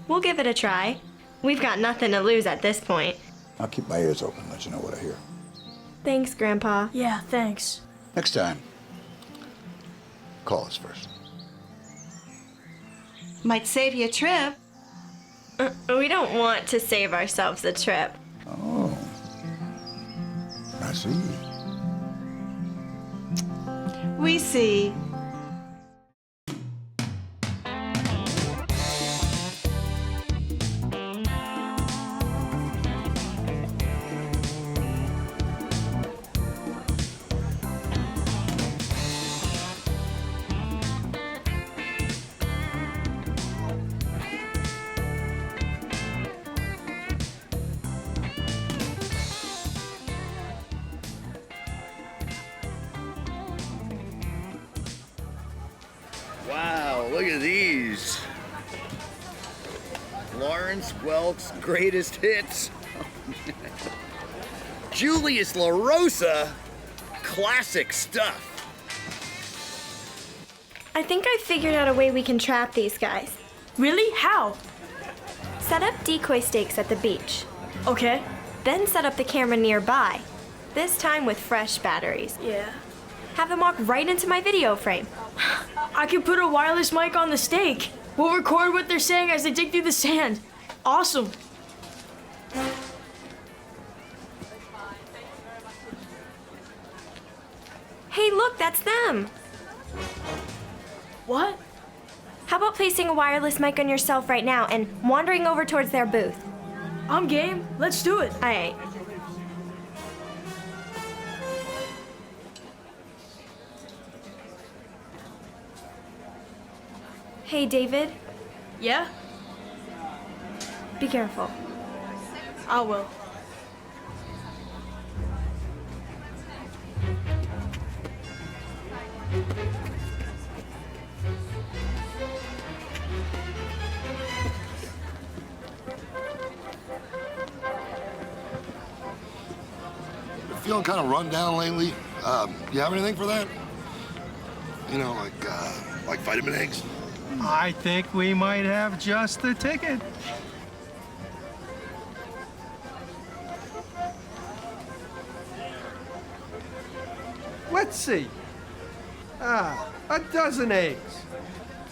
we'll give it a try. We've got nothing to lose at this point. I'll keep my ears open, let you know what I hear. Thanks, Grandpa. Yeah, thanks. Next time, call us first. Might save you a trip. We don't want to save ourselves a trip. Oh, I see. We see. look at these. Lawrence Welk's greatest hits. Julius LaRosa, classic stuff. I think I figured out a way we can trap these guys. Really? How? Set up decoy stakes at the beach. Okay. Then set up the camera nearby, this time with fresh batteries. Yeah. Have them walk right into my video frame. I can put a wireless mic on the stake. We'll record what they're saying as they dig through the sand. Awesome. Hey, look, that's them. What? How about placing a wireless mic on yourself right now and wandering over towards their booth? I'm game. Let's do it. All right. Hey, David. Yeah? Be careful. I will. Feeling kind of run down lately. You have anything for that? You know, like vitamin eggs? I think we might have just the ticket. Let's see. A dozen eggs.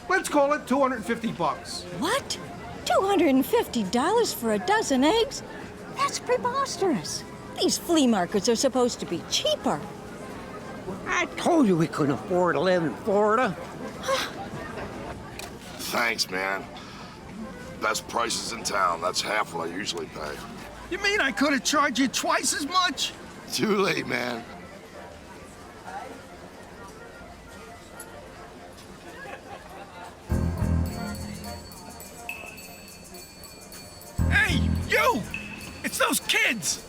Let's call it $250. What? $250 for a dozen eggs? That's preposterous. These flea markets are supposed to be cheaper. I told you we couldn't afford to live in Florida. Thanks, man. Best prices in town. That's half what I usually pay. You mean I could have charged you twice as much? Too late, man. Hey, you! It's those kids!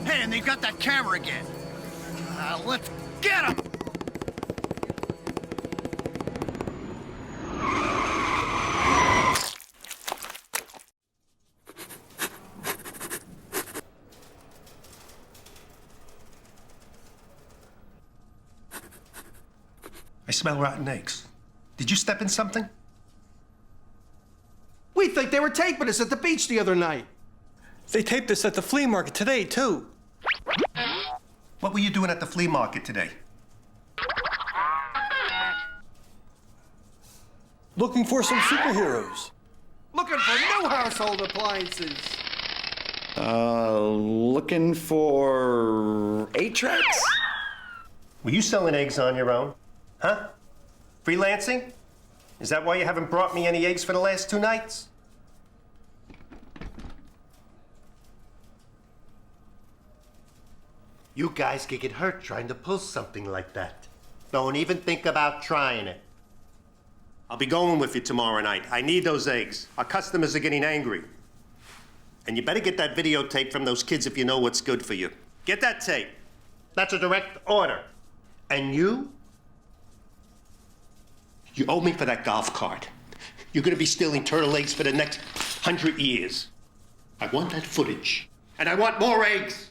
Hey, and they've got that camera again. Let's get them! I smell rotten eggs. Did you step in something? We think they were taping us at the beach the other night. They taped us at the flea market today, too. What were you doing at the flea market today? Looking for some superheroes. Looking for new household appliances. Looking for 8-tracks? Were you selling eggs on your own? Huh? Freelancing? Is that why you haven't brought me any eggs for the last 2 nights? You guys could get hurt trying to pull something like that. Don't even think about trying it. I'll be going with you tomorrow night. I need those eggs. Our customers are getting angry. And you better get that videotape from those kids if you know what's good for you. Get that tape. That's a direct order. And you owe me for that golf cart. You're gonna be stealing turtle eggs for the next 100 years. I want that footage. And I want more eggs.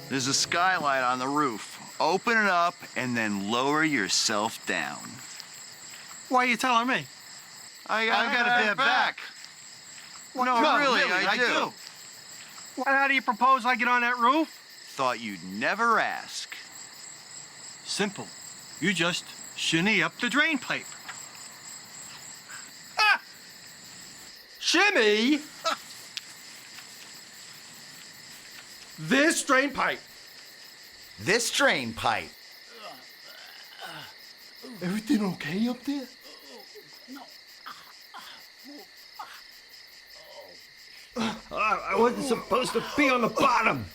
There's a skylight on the roof. Open it up and then lower yourself down. Why are you telling me? I got a bit back. No, really, I do. Well, how do you propose I get on that roof? Thought you'd never ask. Simple. You just shinny up the drain pipe. Ah! Shimmy! This drain pipe. This drain pipe. Everything okay up there? I wasn't supposed to be on the bottom.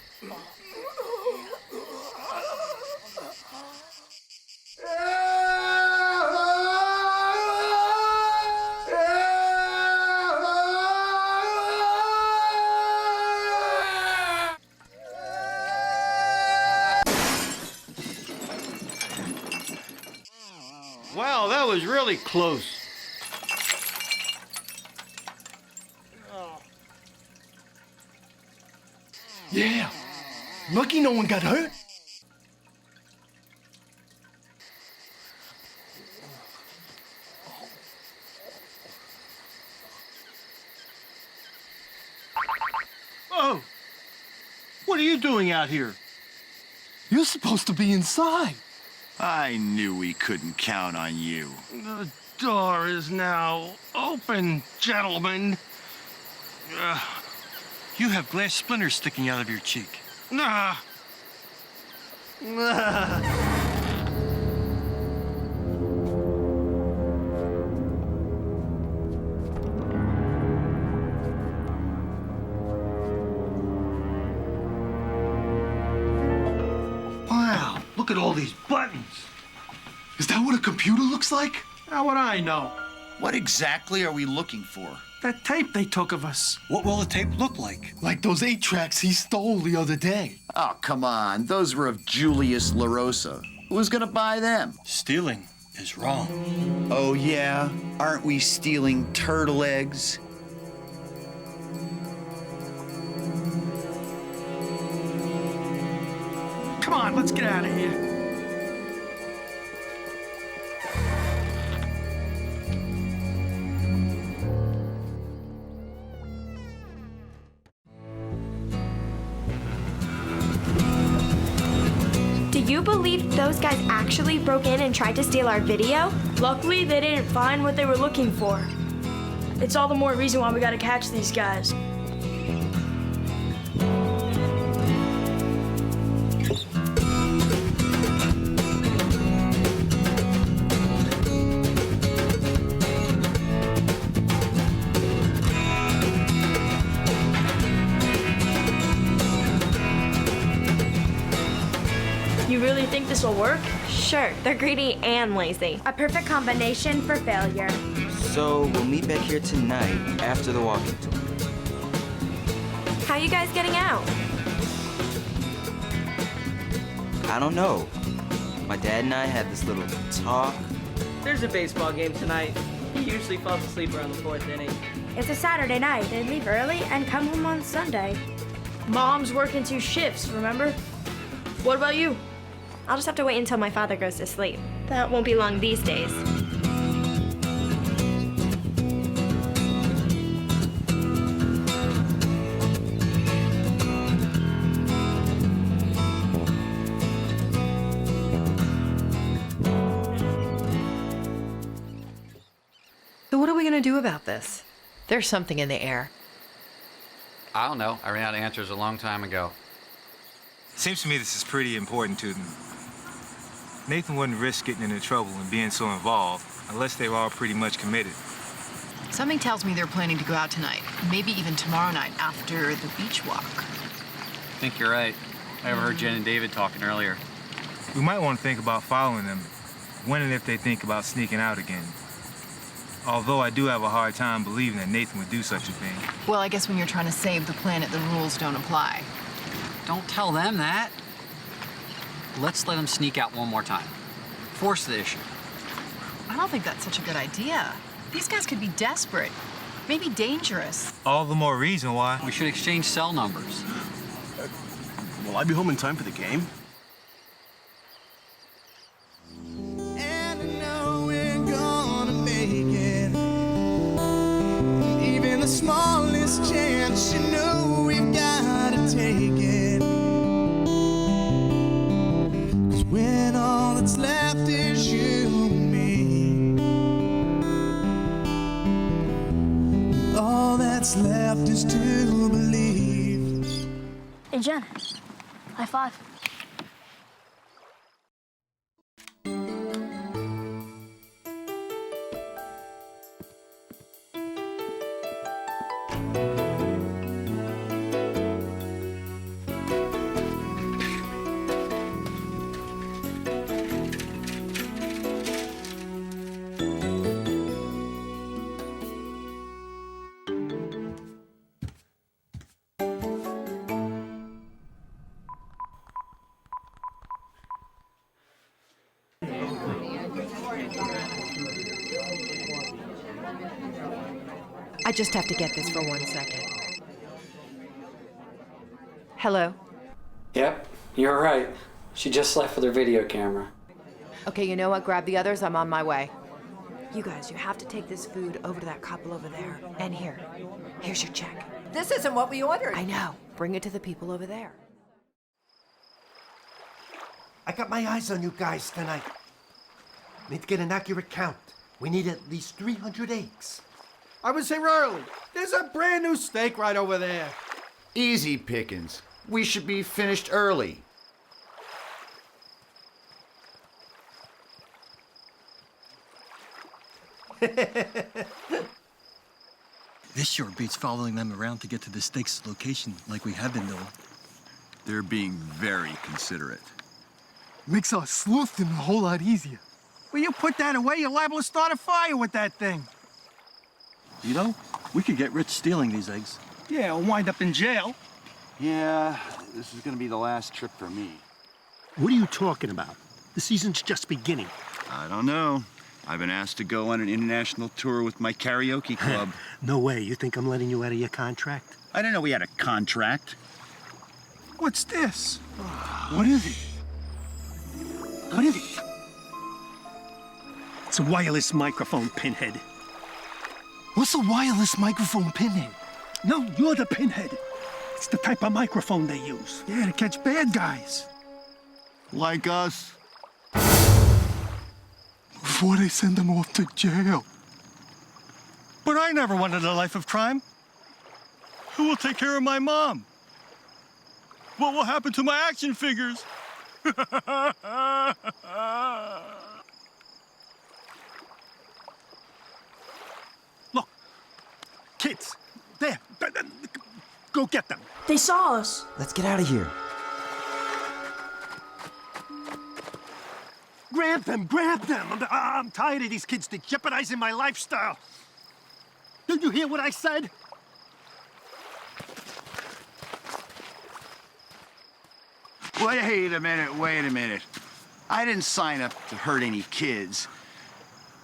Wow, that was really close. Yeah. Lucky no one got hurt. Oh! What are you doing out here? You're supposed to be inside. I knew we couldn't count on you. The door is now open, gentlemen. You have glass splinters sticking out of your cheek. Nah. Wow, look at all these buttons. Is that what a computer looks like? How would I know? What exactly are we looking for? That tape they took of us. What will the tape look like? Like those 8 tracks he stole the other day. Oh, come on. Those were of Julius LaRosa. Who was gonna buy them? Stealing is wrong. Oh, yeah? Aren't we stealing turtle eggs? Come on, let's get out of here. Do you believe those guys actually broke in and tried to steal our video? Luckily, they didn't find what they were looking for. It's all the more reason why we gotta catch these guys. You really think this will work? Sure, they're greedy and lazy. A perfect combination for failure. So we'll meet back here tonight after the walking tour. How you guys getting out? I don't know. My dad and I had this little talk. There's a baseball game tonight. He usually falls asleep around the 4th inning. It's a Saturday night. They leave early and come home on Sunday. Mom's working 2 shifts, remember? What about you? I'll just have to wait until my father goes to sleep. That won't be long these days. So what are we gonna do about this? There's something in the air. I don't know. I ran out of answers a long time ago. Seems to me this is pretty important to them. Nathan wouldn't risk getting into trouble and being so involved unless they were all pretty much committed. Something tells me they're planning to go out tonight, maybe even tomorrow night after the beach walk. I think you're right. I overheard Jen and David talking earlier. We might want to think about following them, when and if they think about sneaking out again. Although I do have a hard time believing that Nathan would do such a thing. Well, I guess when you're trying to save the planet, the rules don't apply. Don't tell them that. Let's let them sneak out one more time. Force the issue. I don't think that's such a good idea. These guys could be desperate, maybe dangerous. All the more reason why. We should exchange cell numbers. Will I be home in time for the game? And I know we're gonna make it. Even the smallest chance, you know we've gotta take it. 'Cause when all that's left is you and me, all that's left is to believe. Hey, Jen. High five. I just have to get this for 1 second. Hello? Yep, you're right. She just left with her video camera. Okay, you know what? Grab the others. I'm on my way. You guys, you have to take this food over to that couple over there. And here's your check. This isn't what we ordered. I know. Bring it to the people over there. I got my eyes on you guys tonight. Need to get an accurate count. We need at least 300 eggs. I was here early. There's a brand new steak right over there. Easy pickings. We should be finished early. This sure beats following them around to get to the steak's location like we have been doing. They're being very considerate. Makes our sleuthing a whole lot easier. Will you put that away? You're liable to start a fire with that thing. You know, we could get rich stealing these eggs. Yeah, or wind up in jail. Yeah, this is gonna be the last trip for me. What are you talking about? The season's just beginning. I don't know. I've been asked to go on an international tour with my karaoke club. No way. You think I'm letting you out of your contract? I didn't know we had a contract. What's this? What is it? What is it? It's a wireless microphone, Pinhead. What's a wireless microphone, Pinhead? No, you're the Pinhead. It's the type of microphone they use. Yeah, to catch bad guys. Like us. Before they send them off to jail. But I never wanted a life of crime. Who will take care of my mom? What will happen to my action figures? Look, kids, there. Go get them. They saw us. Let's get out of here. Grab them, grab them. I'm tired of these kids. They're jeopardizing my lifestyle. Did you hear what I said? Wait a minute. I didn't sign up to hurt any kids.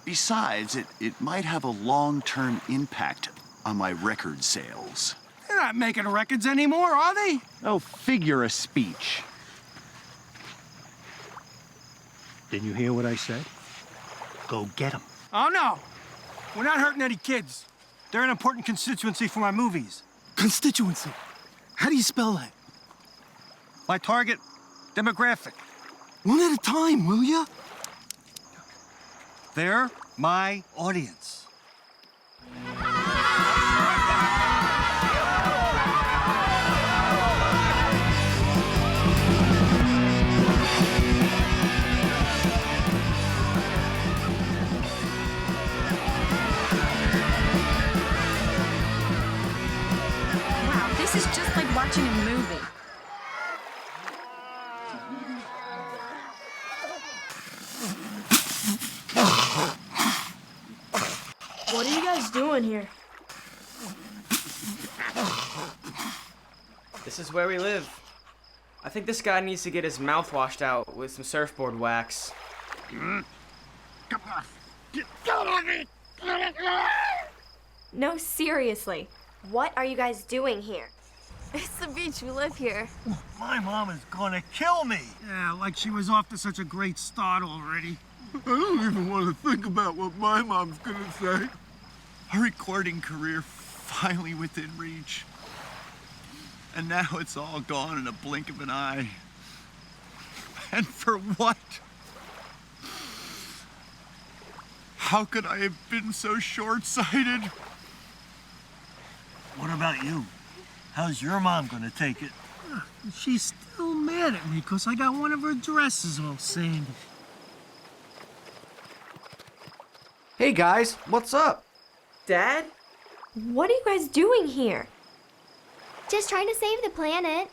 Besides, it might have a long-term impact on my record sales. They're not making records anymore, are they? Oh, figure of speech. Didn't you hear what I said? Go get them. Oh, no. We're not hurting any kids. They're an important constituency for my movies. Constituency? How do you spell that? My target demographic. One at a time, will ya? They're my audience. Wow, this is just like watching a movie. What are you guys doing here? This is where we live. I think this guy needs to get his mouth washed out with some surfboard wax. Come on. Get out of me! No, seriously. What are you guys doing here? It's the beach. We live here. My mom is gonna kill me. Yeah, like she was off to such a great start already. I don't even want to think about what my mom's gonna say. A recording career finally within reach. And now it's all gone in a blink of an eye. And for what? How could I have been so short-sighted? What about you? How's your mom gonna take it? She's still mad at me because I got one of her dresses all sandy. Hey guys, what's up? Dad? What are you guys doing here? Just trying to save the planet.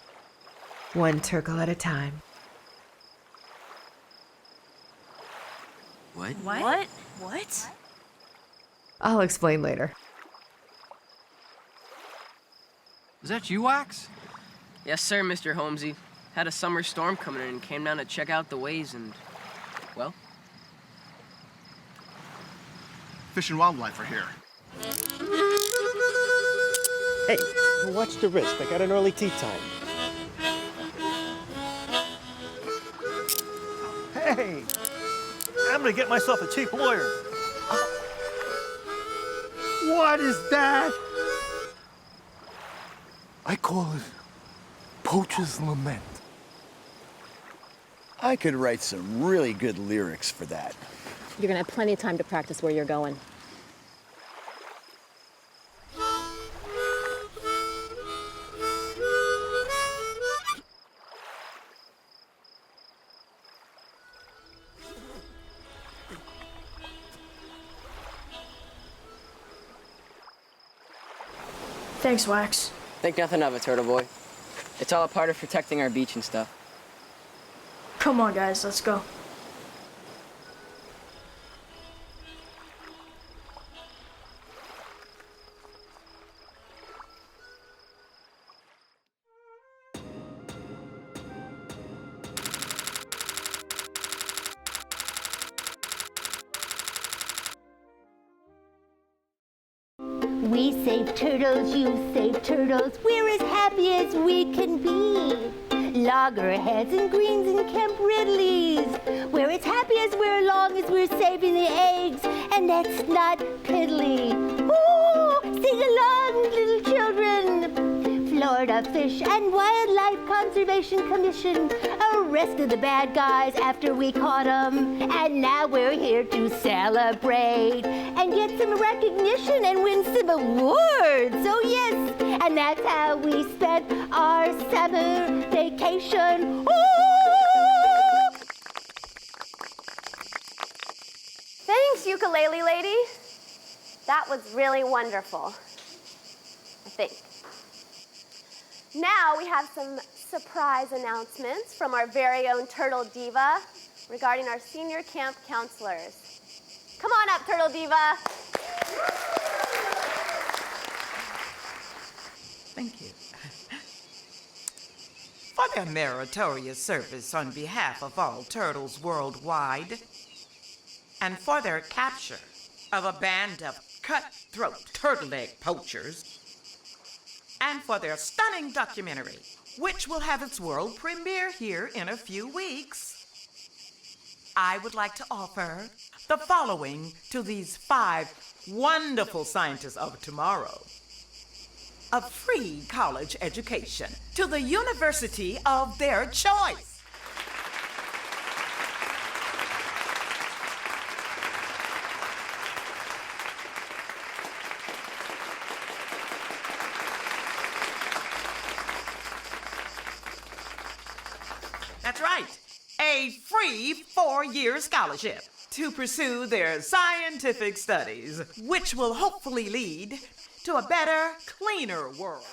One turtle at a time. What? What? What? I'll explain later. Is that you, Wax? Yes, sir, Mr. Holmesy. Had a summer storm coming in and came down to check out the ways and, well... Fish and Wildlife are here. Hey, watch the wrist. I got an early tea time. Hey, I'm gonna get myself a cheap lawyer. What is that? I call it Poachers' Lament. I could write some really good lyrics for that. You're gonna have plenty of time to practice where you're going. Thanks, Wax. Think nothing of it, Turtle Boy. It's all a part of protecting our beach and stuff. Come on, guys, let's go. We save turtles, you save turtles. We're as happy as we can be. Loggerheads and greens and Kemp Ridleys. We're as happy as we're long as we're saving the eggs, and that's not piddly. Ooh, sing along, little children. Florida Fish and Wildlife Conservation Commission arrested the bad guys after we caught them. And now we're here to celebrate and get some recognition and win some awards. Oh yes, and that's how we spent our summer vacation. Ooh! Thanks, ukulele lady. That was really wonderful, I think. Now we have some surprise announcements from our very own Turtle Diva regarding our senior camp counselors. Come on up, Turtle Diva. Thank you. For their meritorious service on behalf of all turtles worldwide, and for their capture of a band of cutthroat turtle egg poachers, and for their stunning documentary, which will have its world premiere here in a few weeks, I would like to offer the following to these 5 wonderful scientists of tomorrow. A free college education to the university of their choice. That's right, a free 4-year scholarship to pursue their scientific studies, which will hopefully lead to a better, cleaner world.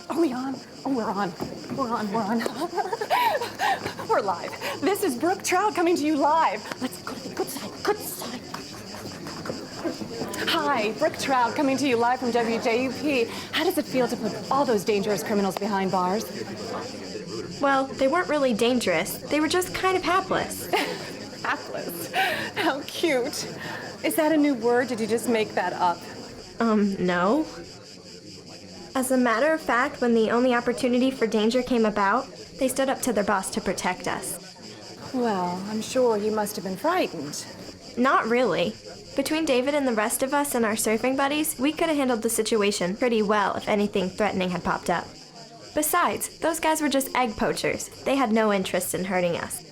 Are we on? Oh, we're on. We're on. We're on. We're live. This is Brooke Trout coming to you live. Let's go to the good side. Good side. Hi, Brooke Trout coming to you live from WJUP. How does it feel to put all those dangerous criminals behind bars? Well, they weren't really dangerous. They were just kind of hapless. Hapless? How cute. Is that a new word? Did you just make that up? No. As a matter of fact, when the only opportunity for danger came about, they stood up to their boss to protect us. Well, I'm sure you must have been frightened. Not really. Between David and the rest of us and our surfing buddies, we could have handled the situation pretty well if anything threatening had popped up. Besides, those guys were just egg poachers. They had no interest in hurting us.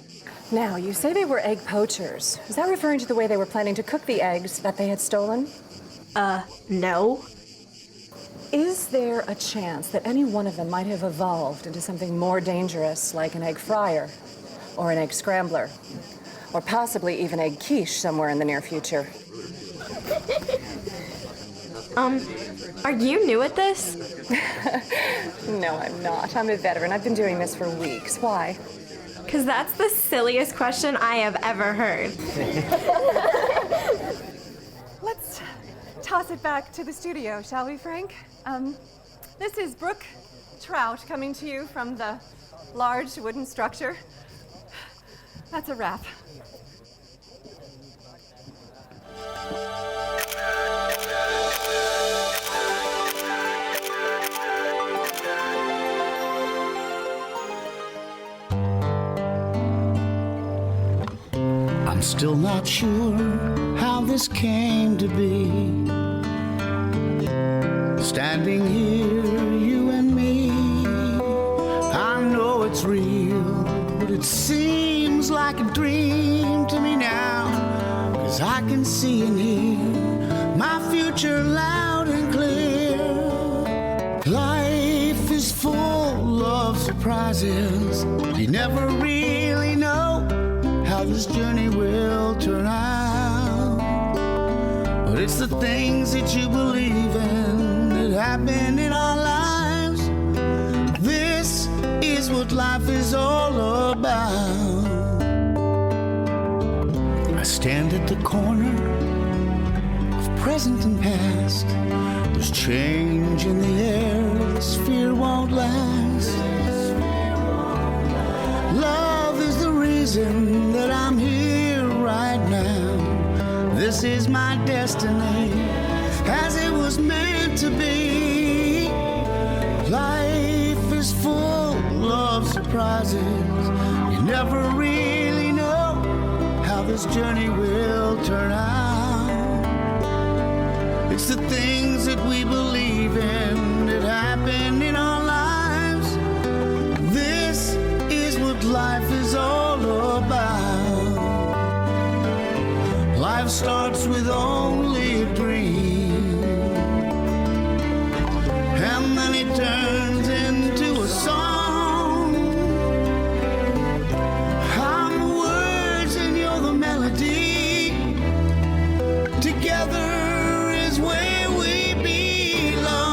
Now, you say they were egg poachers. Is that referring to the way they were planning to cook the eggs that they had stolen? No. Is there a chance that any one of them might have evolved into something more dangerous, like an egg fryer, or an egg scrambler, or possibly even egg quiche somewhere in the near future? Are you new at this? No, I'm not. I'm a veteran. I've been doing this for weeks. Why? Because that's the silliest question I have ever heard. Let's toss it back to the studio, shall we, Frank? This is Brooke Trout coming to you from the large wooden structure. That's a wrap. I'm still not sure how this came to be. Standing here, you and me. I know it's real, but it seems like a dream to me now. 'Cause I can see and hear my future loud and clear. Life is full of surprises. You never really know how this journey will turn out. But it's the things that you believe in that happen in our lives. This is what life is all about. I stand at the corner of present and past. There's change in the air, this fear won't last. Love is the reason that I'm here right now. This is my destiny, as it was meant to be. Life is full of surprises. You never really know how this journey will turn out. It's the things that we believe in that happen in our lives. This is what life is all about. Life starts with only a dream, and then it turns into a song. I'm the words and you're the melody. Together is where we belong.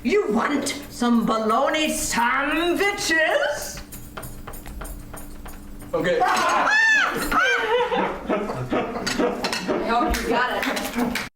You want some bologna sandwiches? Okay. I hope you got it.